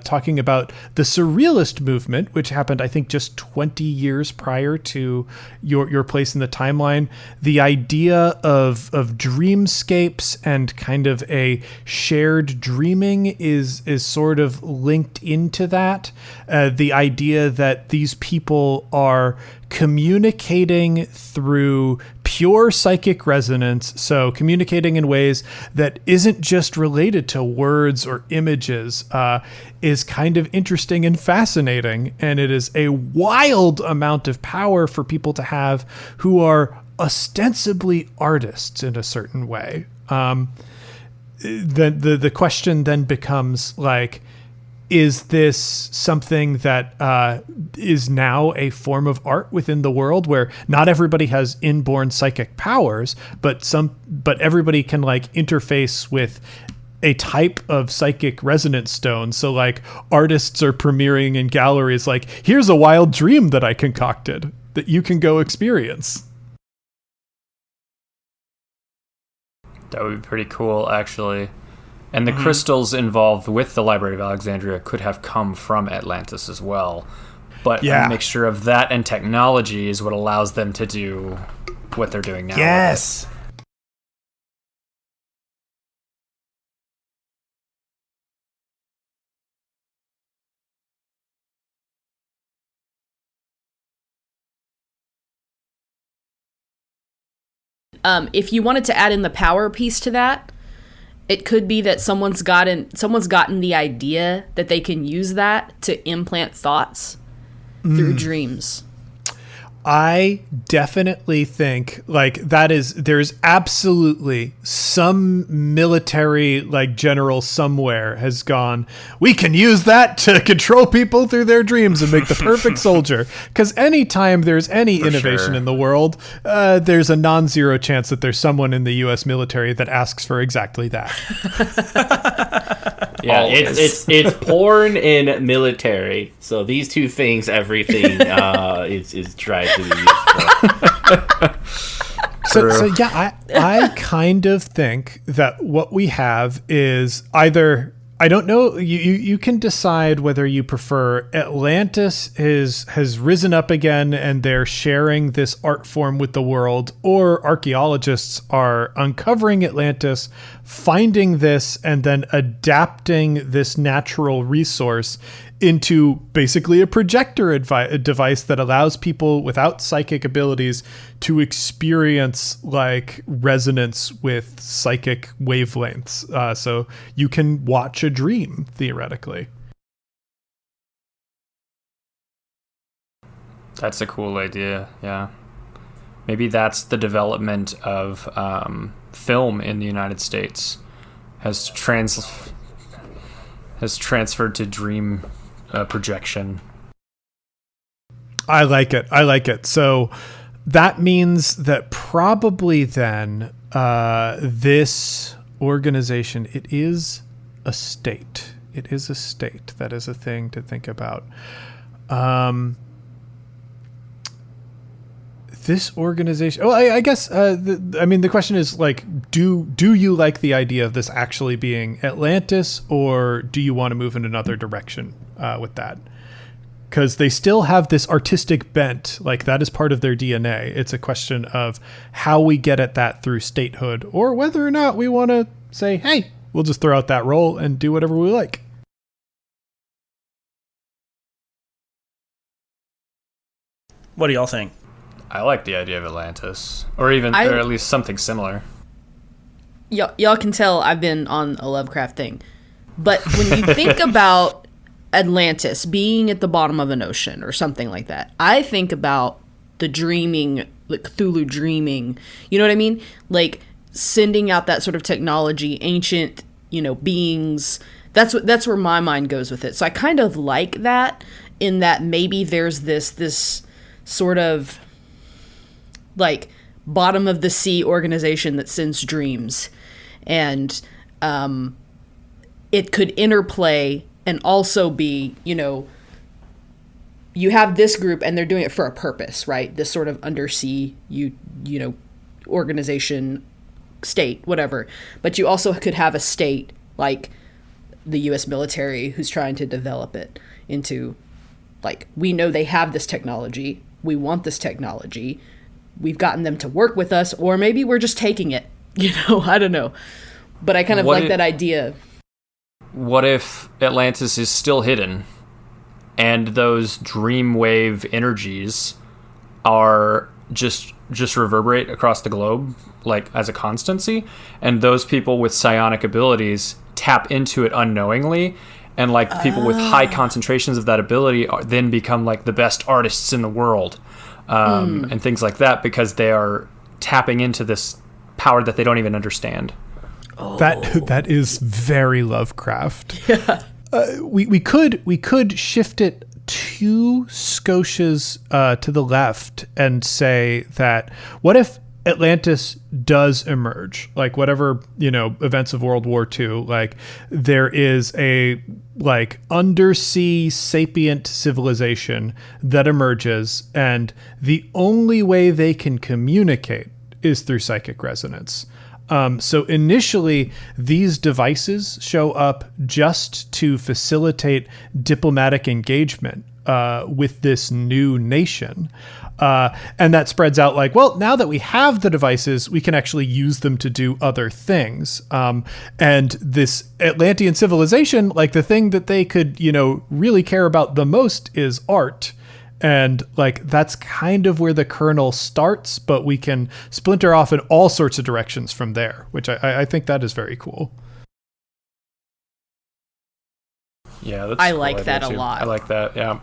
talking about the Surrealist movement, which happened, I think, just 20 years prior to your place in the timeline. The idea of dreamscapes and kind of a shared dreaming is sort of linked into that. The idea that these people are communicating through pure psychic resonance, so communicating in ways that isn't just related to words or images, is kind of interesting and fascinating, and it is a wild amount of power for people to have who are ostensibly artists in a certain way. The question then becomes like, is this something that is now a form of art within the world where not everybody has inborn psychic powers, but everybody can like interface with a type of psychic resonance stone? So like artists are premiering in galleries like, here's a wild dream that I concocted that you can go experience. That would be pretty cool, actually. And the crystals involved with the Library of Alexandria could have come from Atlantis as well. But a mixture of that and technology is what allows them to do what they're doing now. Yes. If you wanted to add in the power piece to that, it could be that someone's gotten the idea that they can use that to implant thoughts through dreams. I definitely think like there's absolutely some military like general somewhere has gone, we can use that to control people through their dreams and make the perfect soldier. Because anytime there's any innovation in the world, there's a non-zero chance that there's someone in the U.S. military that asks for exactly that. Yeah, it's porn and military. So these two things, everything is tried to be used for. So yeah, I kind of think that what we have is either, I don't know, you can decide whether you prefer Atlantis has risen up again and they're sharing this art form with the world, or archaeologists are uncovering Atlantis, finding this, and then adapting this natural resource into basically a projector device that allows people without psychic abilities to experience like resonance with psychic wavelengths. So you can watch a dream, theoretically. That's a cool idea, yeah. Maybe that's the development of film in the United States has transferred to dream projection. I like it. So that means that probably then this organization, it is a state. It is a state. That is a thing to think about. This organization. Well, I guess. The question is like, do you like the idea of this actually being Atlantis, or do you want to move in another direction with that? Because they still have this artistic bent, like that is part of their DNA. It's a question of how we get at that through statehood, or whether or not we want to say, hey, we'll just throw out that role and do whatever we like. What do y'all think? I like the idea of Atlantis, or at least something similar. Y'all can tell I've been on a Lovecraft thing. But when you think about Atlantis being at the bottom of an ocean or something like that, I think about the dreaming, like Cthulhu dreaming. You know what I mean? Like sending out that sort of technology, ancient, beings. That's where my mind goes with it. So I kind of like that, in that maybe there's this sort of like bottom of the sea organization that sends dreams, and it could interplay and also be, you have this group and they're doing it for a purpose, right? This sort of undersea, organization, state, whatever. But you also could have a state like the U.S. military who's trying to develop it into, like, we know they have this technology. We want this technology. We've gotten them to work with us, or maybe we're just taking it. I don't know. But I kind of like that idea. What if Atlantis is still hidden, and those dreamwave energies are just reverberate across the globe, like as a constancy, and those people with psionic abilities tap into it unknowingly, and like people with high concentrations of that ability then become like the best artists in the world, and things like that, because they are tapping into this power that they don't even understand. Oh. That is very Lovecraft. Yeah. We could shift it 2 Scotias to the left and say that, what if Atlantis does emerge, like whatever, events of World War II, like there is a like undersea sapient civilization that emerges, and the only way they can communicate is through psychic resonance. So initially, these devices show up just to facilitate diplomatic engagement with this new nation. And that spreads out like, well, now that we have the devices, we can actually use them to do other things. And this Atlantean civilization, like the thing that they could, really care about the most is art. And like that's kind of where the kernel starts, but we can splinter off in all sorts of directions from there, which I think that is very cool. Yeah, I like that a lot. I like that, yeah.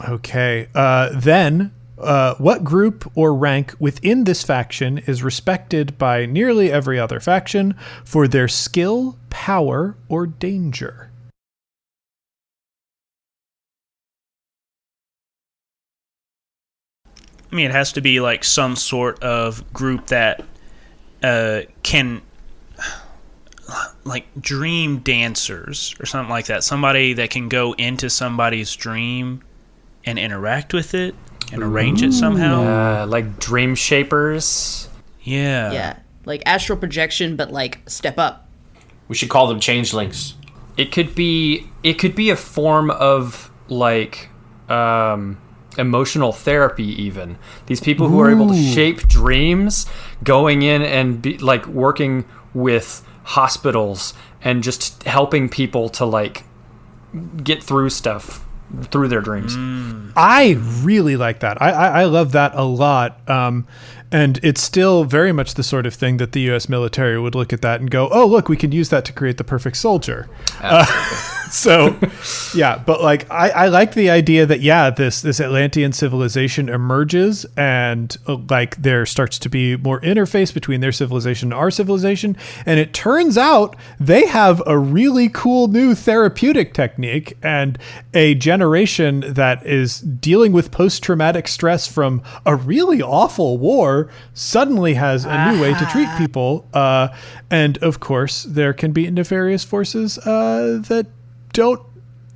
Okay, then What group or rank within this faction is respected by nearly every other faction for their skill, power, or danger? I mean, it has to be like some sort of group that can, like, dream dancers or something like that. Somebody that can go into somebody's dream and interact with it and arrange it somehow. Like dream shapers. Yeah. Yeah, like astral projection, but like step up. We should call them changelings. It could be a form of like emotional therapy even. These people who are able to shape dreams, going in and be like working with hospitals and just helping people to like get through stuff through their dreams. I really like that. I love that a lot. And it's still very much the sort of thing that the U.S. military would look at that and go, oh, look, we can use that to create the perfect soldier. So, yeah, but like I like the idea that, yeah, this Atlantean civilization emerges and like there starts to be more interface between their civilization and our civilization. And it turns out they have a really cool new therapeutic technique, and a generation that is dealing with post-traumatic stress from a really awful war suddenly has a new way to treat people. And of course, there can be nefarious forces that don't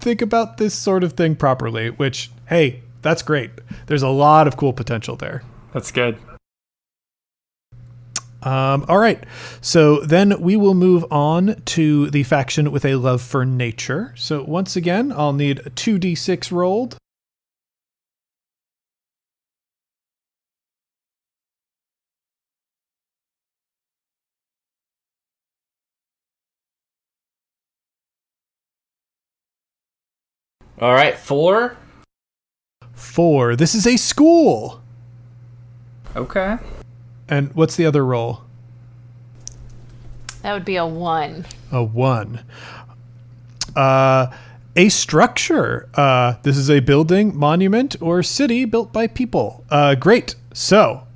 think about this sort of thing properly, which, hey, that's great. There's a lot of cool potential there. That's good. All right. So then we will move on to the faction with a love for nature. So once again, I'll need a 2d6 rolled. All right, 4. 4. This is a school. Okay. And what's the other roll? That would be a 1. A 1. A structure. This is a building, monument, or city built by people. Great. So,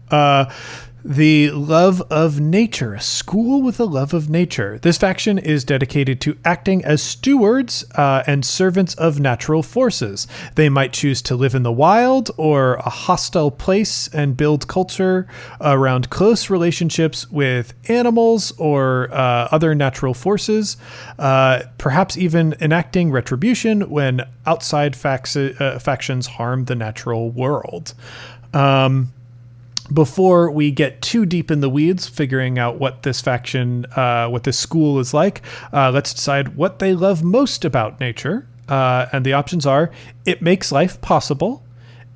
the love of nature. A school with a love of nature. This faction is dedicated to acting as stewards and servants of natural forces. They might choose to live in the wild or a hostile place and build culture around close relationships with animals or other natural forces, perhaps even enacting retribution when outside factions harm the natural world. Before we get too deep in the weeds, figuring out what this faction, what this school is like, let's decide what they love most about nature. And the options are: it makes life possible,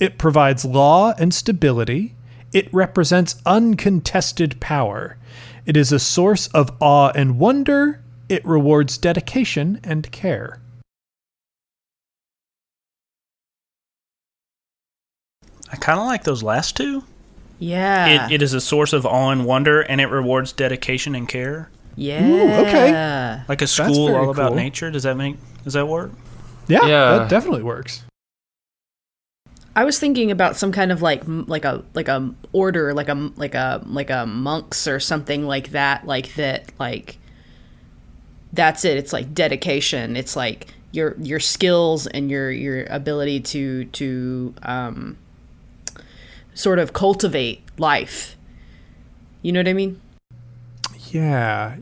it provides law and stability, it represents uncontested power, it is a source of awe and wonder, it rewards dedication and care. I kind of like those last two. Yeah. It is a source of awe and wonder, and it rewards dedication and care. Yeah. Ooh, okay. Like a school very all about cool. nature. Does that work? Yeah, Yeah. that definitely works. I was thinking about some kind of like a order, like a monks or something like that. Like that. Like that's it. It's like dedication. It's like your skills and your ability to sort of cultivate life. You know what I mean? Yeah.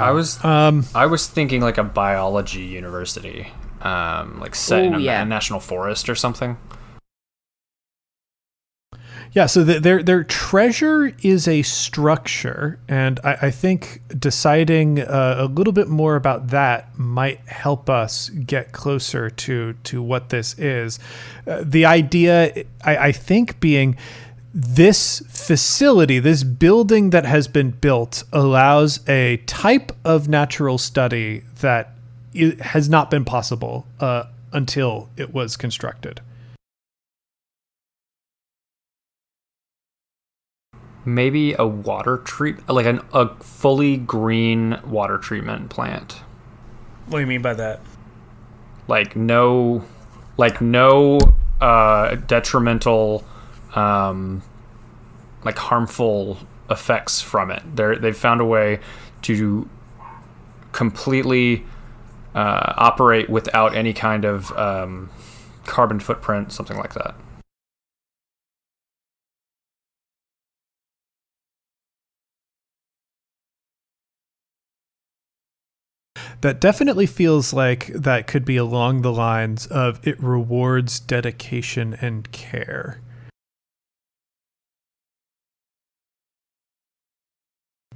I was thinking like a biology university, like set in a national forest or something. Yeah, so their treasure is a structure, and I think deciding a little bit more about that might help us get closer to what this is. The idea, I think, being this facility, this building that has been built, allows a type of natural study that has not been possible until it was constructed. Maybe a water like a fully green water treatment plant. What do you mean by that? Like no detrimental like harmful effects from it. They've found a way to completely operate without any kind of carbon footprint, something like that. That definitely feels like that could be along the lines of it rewards dedication and care.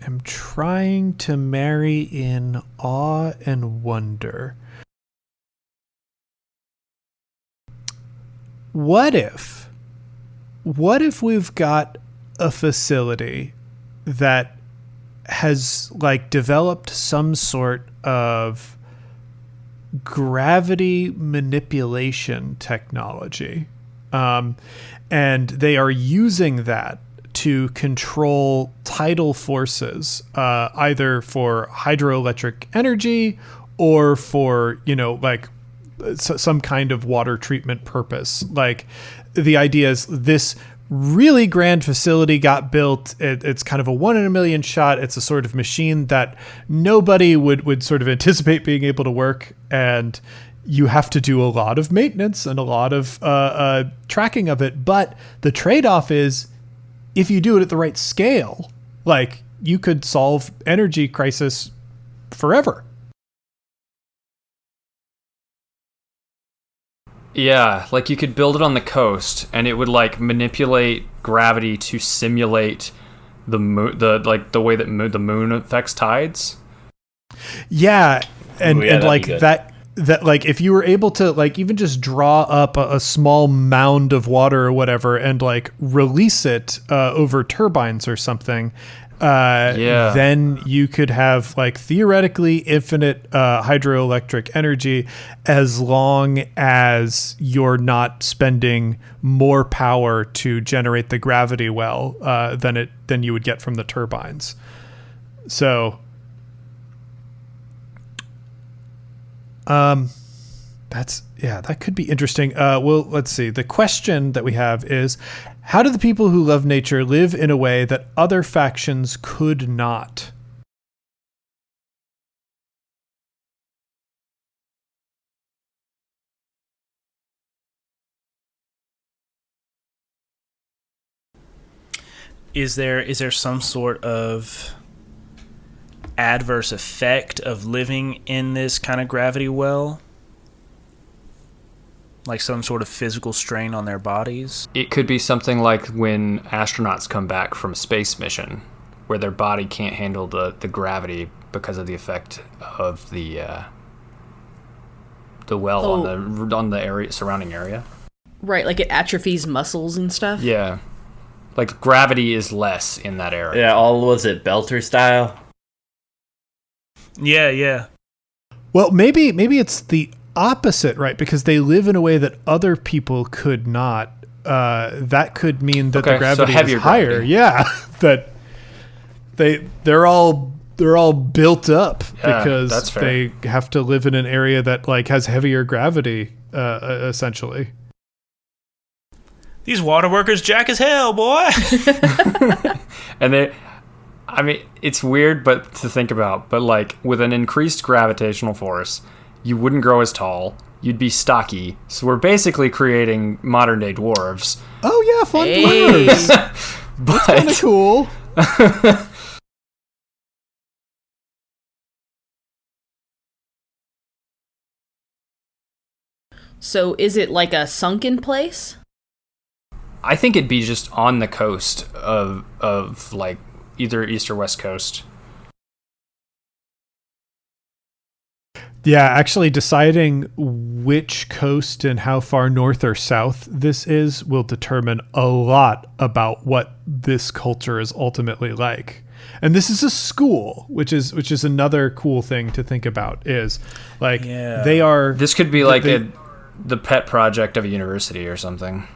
I'm trying to marry in awe and wonder. What if we've got a facility that has like developed some sort of gravity manipulation technology, and they are using that to control tidal forces, either for hydroelectric energy or for, like some kind of water treatment purpose. Like the idea is this really grand facility got built. It's kind of a 1 in a million shot. It's a sort of machine that nobody would sort of anticipate being able to work. And you have to do a lot of maintenance and a lot of tracking of it. But the trade-off is if you do it at the right scale, like you could solve energy crisis forever. Yeah, like you could build it on the coast, and it would like manipulate gravity to simulate the moon, the way that the moon affects tides. Yeah, and like that like if you were able to like even just draw up a small mound of water or whatever and like release it over turbines or something. Then you could have like theoretically infinite hydroelectric energy as long as you're not spending more power to generate the gravity well than you would get from the turbines. So that could be interesting. Well, let's see. The question that we have is, how do the people who love nature live in a way that other factions could not? Is there some sort of adverse effect of living in this kind of gravity well? Like some sort of physical strain on their bodies? It could be something like when astronauts come back from a space mission, where their body can't handle the gravity because of the effect of the well on the area surrounding area. Right, like it atrophies muscles and stuff. Yeah, like gravity is less in that area. Yeah, was it Belter style? Yeah. Well, maybe it's the opposite, right? Because they live in a way that other people could not. That could mean that the gravity is higher. Gravity. Yeah, that they're all built up because they have to live in an area that like has heavier gravity, essentially. These water workers jack as hell, boy. And it's weird but to think about, but like with an increased gravitational force, you wouldn't grow as tall, you'd be stocky, so we're basically creating modern day dwarves. Oh yeah, fun dwarves. That's kind of cool. So is it like a sunken place? I think it'd be just on the coast of like either east or west coast. Yeah, actually deciding which coast and how far north or south this is will determine a lot about what this culture is ultimately like. And this is a school, which is another cool thing to think about, is like they are... This could be like the pet project of a university or something.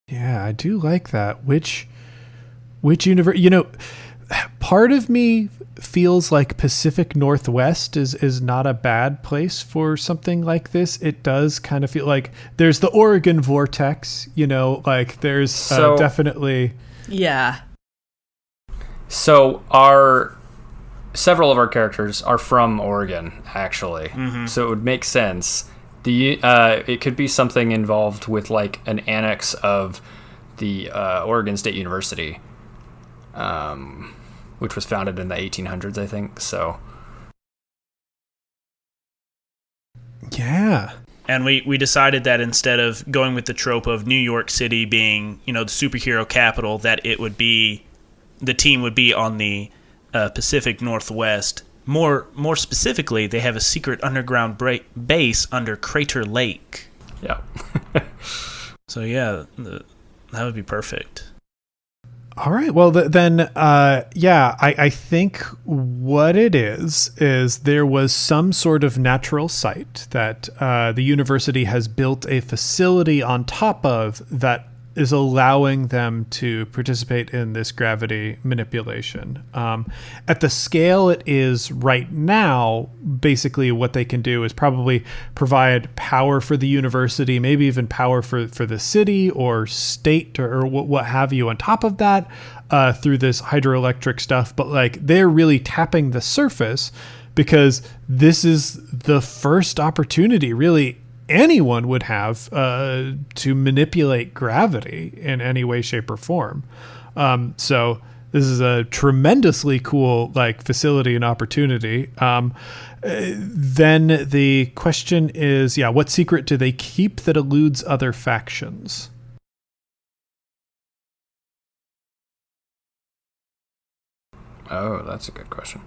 Yeah, I do like that. Which universe? part of me feels like Pacific Northwest is not a bad place for something like this. It does kind of feel like there's the Oregon vortex, like there's definitely. Yeah. So several of our characters are from Oregon, actually. Mm-hmm. So it would make sense. It could be something involved with like an annex of the Oregon State University, which was founded in the 1800s, I think. So, yeah. And we decided that instead of going with the trope of New York City being, the superhero capital, that the team would be on the Pacific Northwest. More specifically, they have a secret underground base under Crater Lake. Yeah. So yeah, that would be perfect. All right. Well, I think what it is there was some sort of natural site that the university has built a facility on top of that is allowing them to participate in this gravity manipulation. At the scale it is right now, basically what they can do is probably provide power for the university, maybe even power for the city or state or what have you on top of that through this hydroelectric stuff. But like they're really tapping the surface because this is the first opportunity really anyone would have to manipulate gravity in any way, shape, or form. So this is a tremendously cool facility and opportunity. Then the question is, what secret do they keep that eludes other factions? Oh, that's a good question.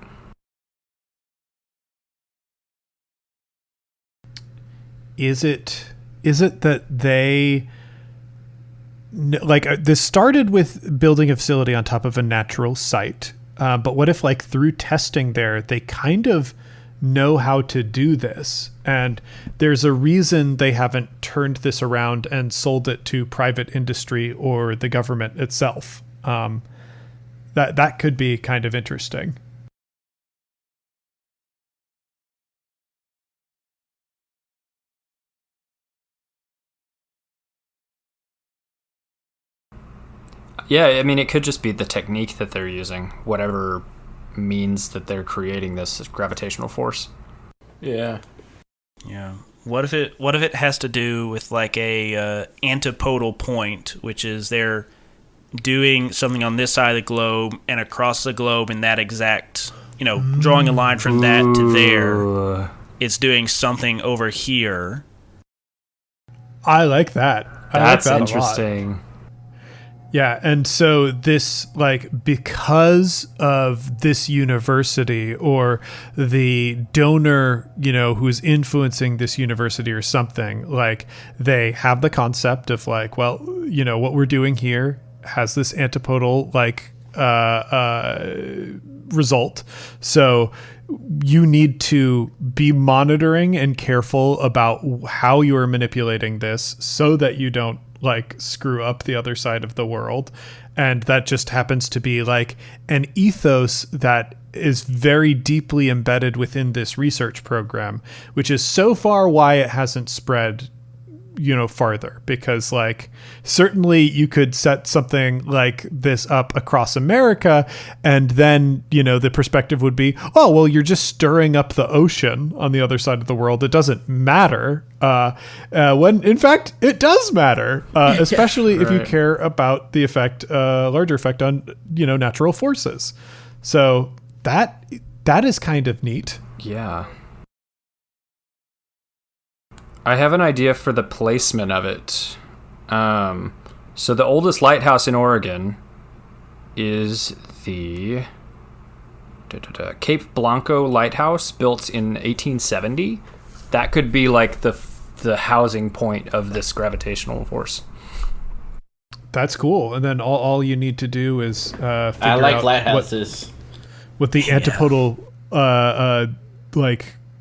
Is it that they this started with building a facility on top of a natural site, but what if through testing there they kind of know how to do this, and there's a reason they haven't turned this around and sold it to private industry or the government itself? That could be kind of interesting. Yeah, I mean, it could just be the technique that they're using, whatever means that they're creating this gravitational force. Yeah. Yeah. What if it has to do with a antipodal point, which is they're doing something on this side of the globe and across the globe in that exact, drawing a line from that to there. It's doing something over here. I like that. That's interesting. Yeah, and so this, because of this university or the donor, who's influencing this university or something, they have the concept of what we're doing here has this antipodal, result. So you need to be monitoring and careful about how you are manipulating this so that you don't screw up the other side of the world. And that just happens to be an ethos that is very deeply embedded within this research program, which is so far why it hasn't spread farther, because certainly you could set something like this up across America and then the perspective would be, oh well, you're just stirring up the ocean on the other side of the world, it doesn't matter, when in fact it does matter, especially if you care about the larger effect on natural forces. So that is kind of neat. Yeah, I have an idea for the placement of it. So the oldest lighthouse in Oregon is the Cape Blanco Lighthouse, built in 1870. That could be the housing point of this gravitational force. That's cool. And then all you need to do is figure I like out lighthouses. what the antipodal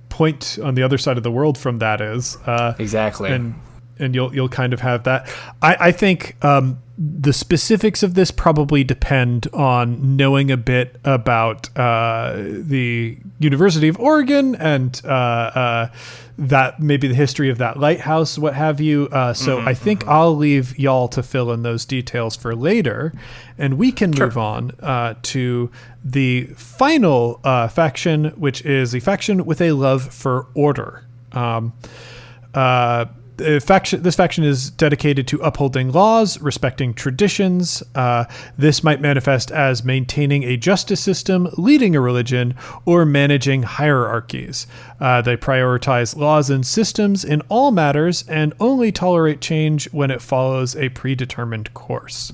point on the other side of the world from that is. Exactly. and you'll kind of have that. I think the specifics of this probably depend on knowing a bit about the University of Oregon and that maybe the history of that lighthouse, what have you. So I think I'll leave y'all to fill in those details for later, and we can move on to the final faction, which is the faction with a love for order. This faction is dedicated to upholding laws, respecting traditions. This might manifest as maintaining a justice system, leading a religion, or managing hierarchies. They prioritize laws and systems in all matters and only tolerate change when it follows a predetermined course.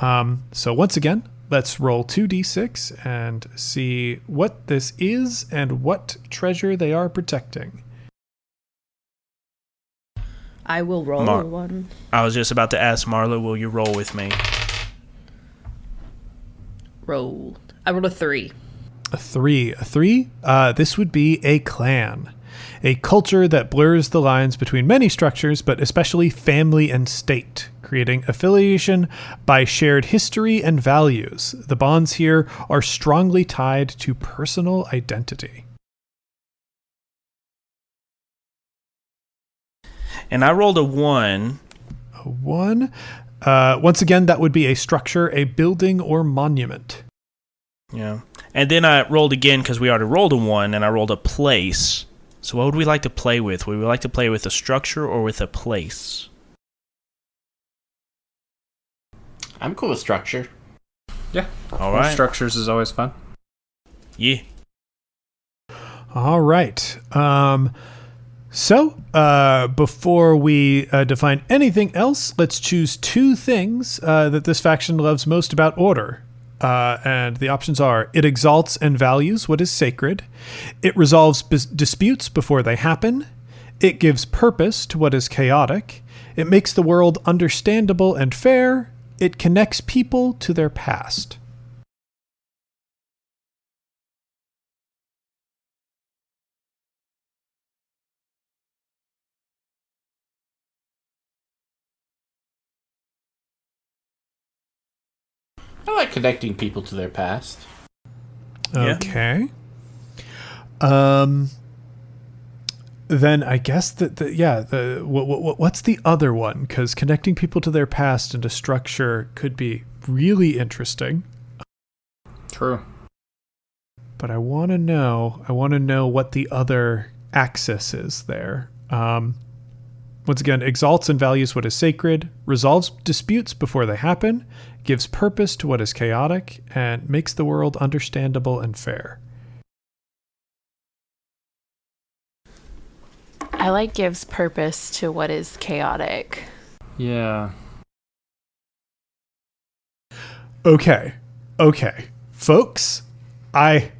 So once again, let's roll 2d6 and see what this is and what treasure they are protecting. I will roll one. I was just about to ask Marla, will you roll with me? Roll. I rolled a 3. A 3. This would be a clan. A culture that blurs the lines between many structures, but especially family and state, creating affiliation by shared history and values. The bonds here are strongly tied to personal identity. And I rolled a 1. A 1. Once again, that would be a structure, a building, or monument. Yeah. And then I rolled again because we already rolled a 1, and I rolled a place. So what would we like to play with? Would we like to play with a structure or with a place? I'm cool with structure. Yeah. All right. Structures is always fun. Yeah. All right. So, before we define anything else, let's choose 2 things that this faction loves most about order. And the options are: it exalts and values what is sacred, it resolves disputes before they happen, it gives purpose to what is chaotic, it makes the world understandable and fair, it connects people to their past. I like connecting people to their past. Okay. Then I guess what's the other one? Because connecting people to their past and a structure could be really interesting. True. But I want to know what the other axis is there. Once again, exalts and values what is sacred, resolves disputes before they happen, gives purpose to what is chaotic, and makes the world understandable and fair. I like gives purpose to what is chaotic. Yeah. Okay. Folks, I've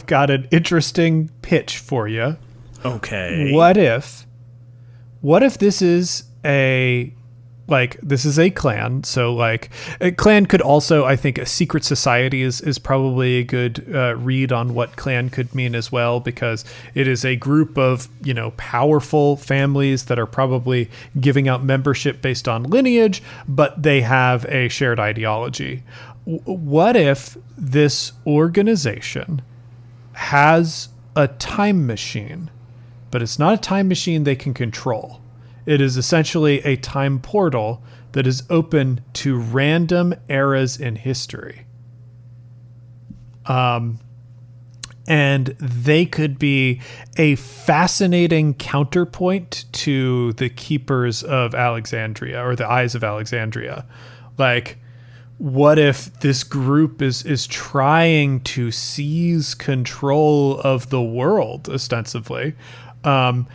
got an interesting pitch for you. Okay. What if this is a clan? So like a clan could also, I think a secret society is probably a good read on what clan could mean as well, because it is a group of, powerful families that are probably giving out membership based on lineage, but they have a shared ideology. What if this organization has a time machine, but it's not a time machine they can control? It is essentially a time portal that is open to random eras in history. And they could be a fascinating counterpoint to the Keepers of Alexandria, or the Eyes of Alexandria. Like, what if this group is trying to seize control of the world, ostensibly? And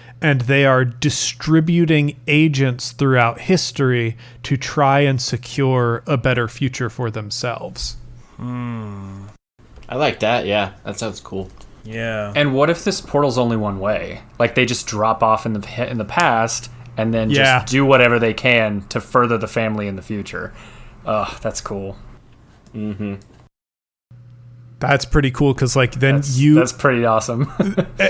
they are distributing agents throughout history to try and secure a better future for themselves. I like that. Yeah, that sounds cool. Yeah. And what if this portal's only one way? Like they just drop off in the past and then just do whatever they can to further the family in the future. That's cool. Mm-hmm. That's pretty cool because like then that's pretty awesome.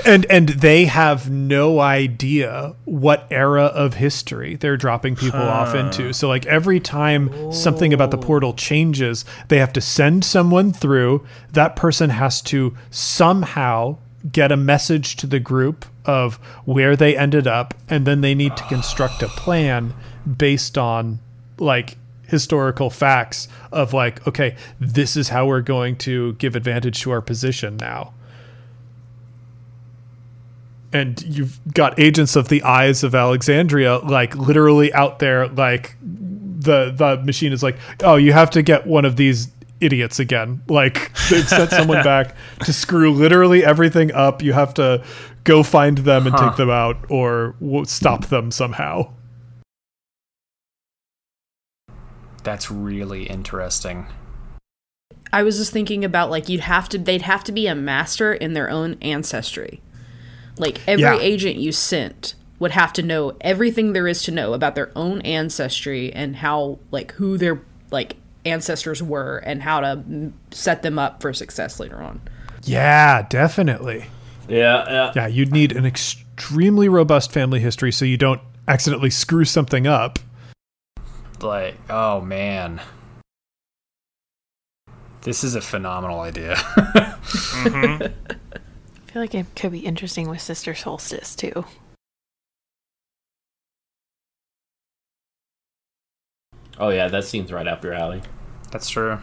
and they have no idea what era of history they're dropping people off into. So like every time something about the portal changes, they have to send someone through. That person has to somehow get a message to the group of where they ended up, and then they need to construct a plan based on like historical facts of like, okay, this is how we're going to give advantage to our position now. And you've got agents of the Eyes of Alexandria, like literally out there, like the machine is like, oh, you have to get one of these idiots again. Like they've sent someone back to screw literally everything up. You have to go find them and take them out, or stop them somehow. That's really interesting. I was just thinking about like they'd have to be a master in their own ancestry. Like every agent you sent would have to know everything there is to know about their own ancestry and how like who their like ancestors were and how to set them up for success later on. Yeah, definitely. Yeah. You'd need an extremely robust family history so you don't accidentally screw something up. Like, oh man, this is a phenomenal idea. I feel like it could be interesting with Sister Solstice too. Oh yeah, that seems right up your alley. That's true.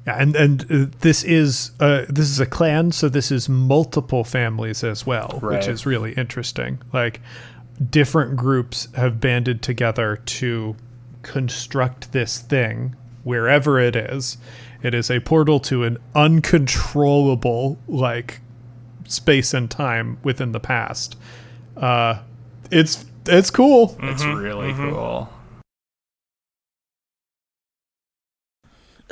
Yeah, and this is a clan, so this is multiple families as well, right, which is really interesting. Like, different groups have banded together to construct this thing wherever it is. It is a portal to an uncontrollable like space and time within the past. It's cool. It's really cool.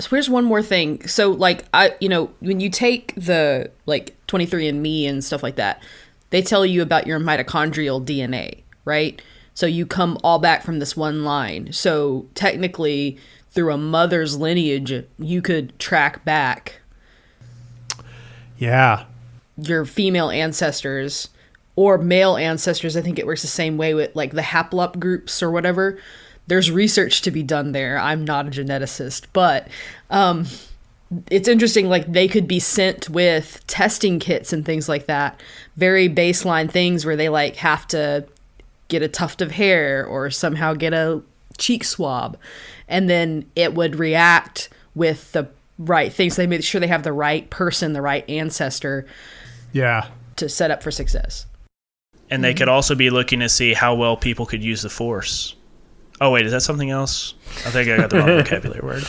So here's one more thing. So like when you take the like 23andMe and stuff like that, they tell you about your mitochondrial DNA, right? So you come all back from this one line. So technically, through a mother's lineage, you could track back your female ancestors or male ancestors. I think it works the same way with like the haplotype groups or whatever. There's research to be done there. I'm not a geneticist, but it's interesting. Like they could be sent with testing kits and things like that. Very baseline things where they like have to get a tuft of hair or somehow get a cheek swab, and then it would react with the right things. So they make sure they have the right person, the right ancestor, to set up for success. And they could also be looking to see how well people could use the Force. Oh wait, is that something else? I think I got the wrong vocabulary word.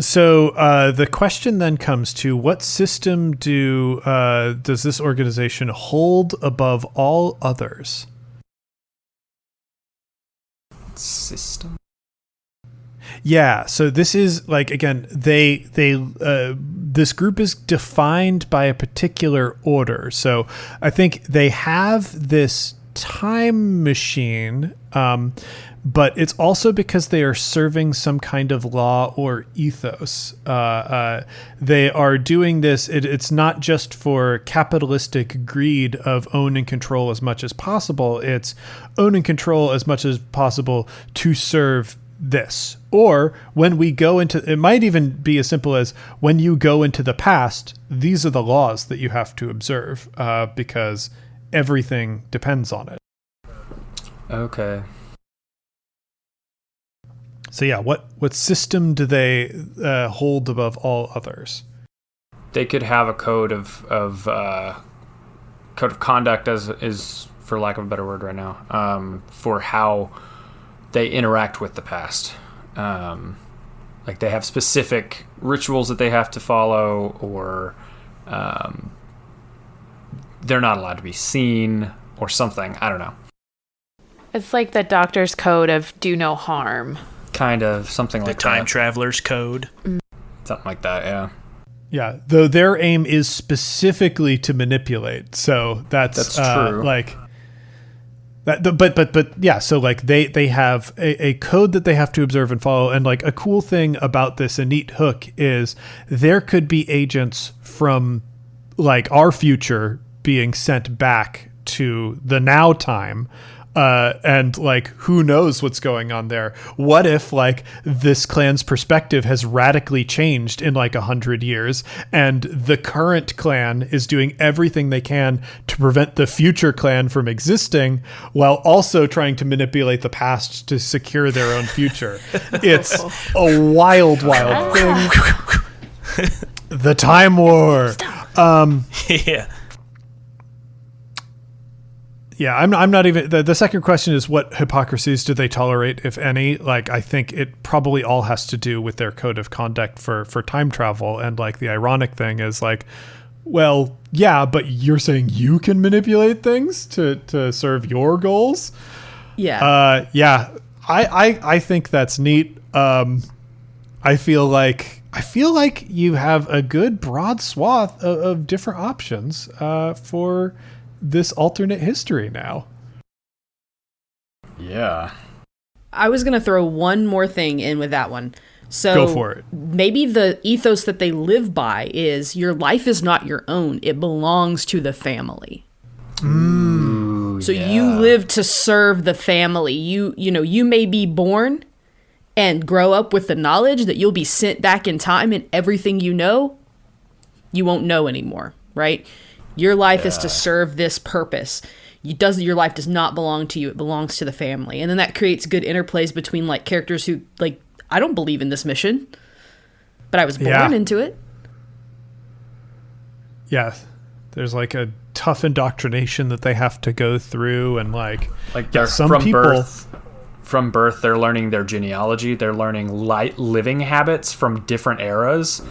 So the question then comes to, what system does this organization hold above all others? System? Yeah, so this is like, again, this group is defined by a particular order. So I think they have this time machine, but it's also because they are serving some kind of law or ethos. They are doing this. It's not just for capitalistic greed of own and control as much as possible. It's own and control as much as possible to serve this. Or when we go into, it might even be as simple as when you go into the past, these are the laws that you have to observe, because everything depends on it. Okay. So yeah, what system do they hold above all others? They could have a code of conduct, as is, for lack of a better word right now, for how they interact with the past. Like they have specific rituals that they have to follow, or they're not allowed to be seen, or something. I don't know. It's like the doctor's code of do no harm. Kind of, something like that. The time traveler's code. Something like that, yeah. Yeah, though their aim is specifically to manipulate. So that's true. Like, But yeah, so like they have a code that they have to observe and follow, and like a cool thing about this, a neat hook, is there could be agents from like our future being sent back to the now time. And like, who knows what's going on there? What if like this clan's perspective has radically changed in like 100 years, and the current clan is doing everything they can to prevent the future clan from existing, while also trying to manipulate the past to secure their own future. It's a wild thing. The Time War. Yeah. Yeah, I'm not even. The second question is, what hypocrisies do they tolerate, if any? Like, I think it probably all has to do with their code of conduct for time travel. And like, the ironic thing is like, well, yeah, but you're saying you can manipulate things to serve your goals? Yeah. Yeah. I think that's neat. I feel like you have a good broad swath of different options for this alternate history now. Yeah. I was going to throw one more thing in with that one. So Go for it. Maybe the ethos that they live by is your life is not your own. It belongs to the family. So you live to serve the family. You may be born and grow up with the knowledge that you'll be sent back in time, and everything you won't know anymore, right? Your life is to serve this purpose. Your life does not belong to you. It belongs to the family. And then that creates good interplays between like characters who like, I don't believe in this mission, but I was born into it. Yeah. There's like a tough indoctrination that they have to go through, and like they're some from people from birth they're learning their genealogy, they're learning living habits from different eras,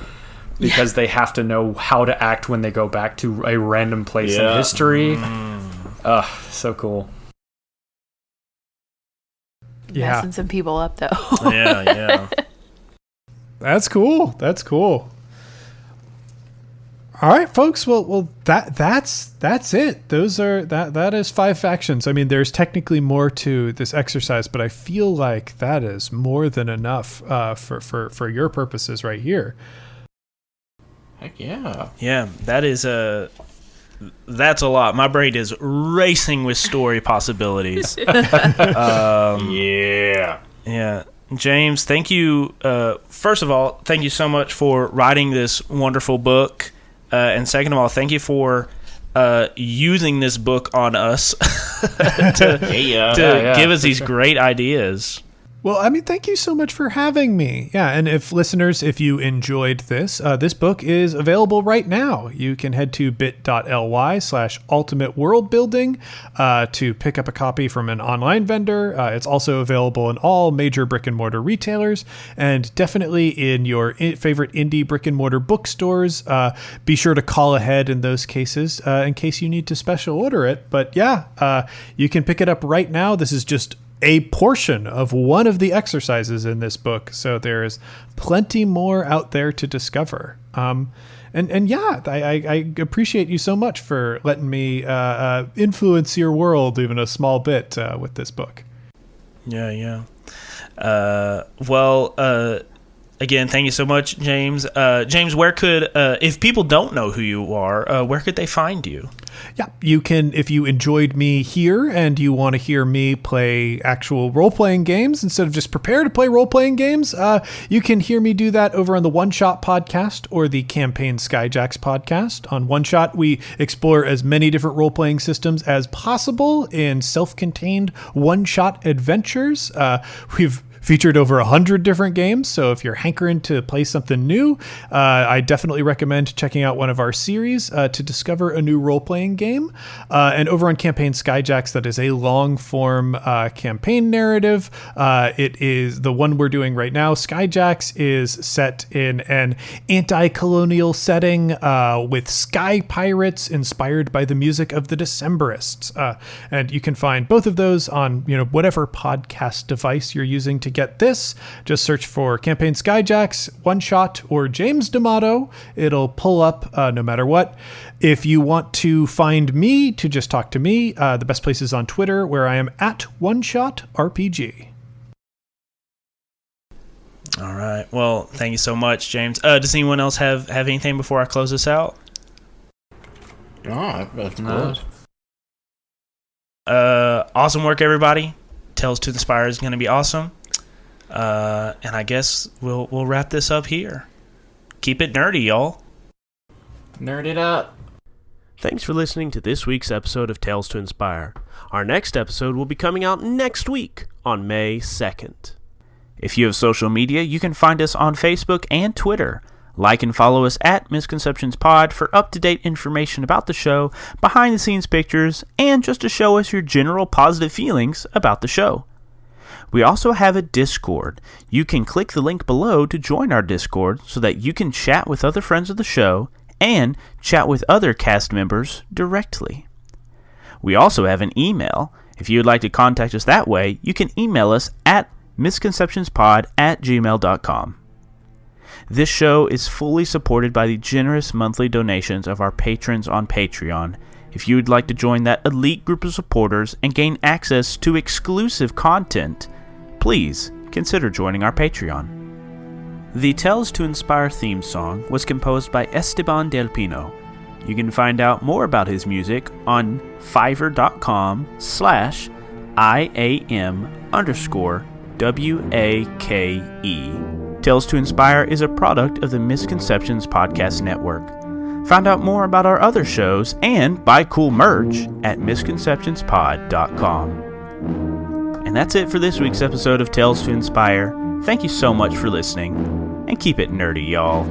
because they have to know how to act when they go back to a random place in history. So cool. Yeah. Messing some people up though. Yeah. That's cool. All right, folks. Well, that's it. Those are that is 5 factions. I mean, there's technically more to this exercise, but I feel like that is more than enough for your purposes right here. Heck yeah. Yeah, that's a lot. My brain is racing with story possibilities. Yeah. James, thank you. First of all, thank you so much for writing this wonderful book. And second of all, thank you for using this book on us to give us these great ideas. Well, I mean, thank you so much for having me. Yeah, and if you enjoyed this, this book is available right now. You can head to bit.ly/ultimateworldbuilding to pick up a copy from an online vendor. It's also available in all major brick and mortar retailers, and definitely in your favorite indie brick and mortar bookstores. Be sure to call ahead in those cases in case you need to special order it. But yeah, you can pick it up right now. This is just a portion of one of the exercises in this book, so there's plenty more out there to discover. And yeah, I appreciate you so much for letting me influence your world even a small bit with this book. Yeah. Again, thank you so much, James. James, where could, if people don't know who you are, where could they find you? Yeah, you can, if you enjoyed me here and you want to hear me play actual role-playing games instead of just prepare to play role-playing games, you can hear me do that over on the One Shot podcast or the Campaign Skyjacks podcast. On One Shot, we explore as many different role-playing systems as possible in self-contained one-shot adventures. We've featured over 100 different games, so if you're hankering to play something new, I definitely recommend checking out one of our series to discover a new role-playing game. And over on Campaign Skyjacks, that is a long-form campaign narrative. It is the one we're doing right now. Skyjacks is set in an anti-colonial setting with sky pirates inspired by the music of the Decemberists. And you can find both of those on whatever podcast device you're using to get this, just search for Campaign Skyjacks, One Shot, or James D'Amato. It'll pull up no matter what. If you want to find me, to just talk to me, the best place is on Twitter, where I am at OneShotRPG. All right. Well, thank you so much, James. Does anyone else have anything before I close this out? Oh, that's good. Awesome work, everybody. Tales to Inspire is going to be awesome. And I guess we'll wrap this up here. Keep it nerdy, y'all. Nerd it up. Thanks for listening to this week's episode of Tales to Inspire. Our next episode will be coming out next week on May 2nd. If you have social media, you can find us on Facebook and Twitter. Like and follow us at Misconceptions Pod for up-to-date information about the show, behind-the-scenes pictures, and just to show us your general positive feelings about the show. We also have a Discord. You can click the link below to join our Discord so that you can chat with other friends of the show and chat with other cast members directly. We also have an email. If you would like to contact us that way, you can email us at misconceptionspod@gmail.com. This show is fully supported by the generous monthly donations of our patrons on Patreon. If you would like to join that elite group of supporters and gain access to exclusive content, please consider joining our Patreon. The Tales to Inspire theme song was composed by Esteban Del Pino. You can find out more about his music on fiverr.com/IAM_WAKE. Tales to Inspire is a product of the Misconceptions Podcast Network. Find out more about our other shows and buy cool merch at misconceptionspod.com. And that's it for this week's episode of Tales to Inspire. Thank you so much for listening, and keep it nerdy, y'all.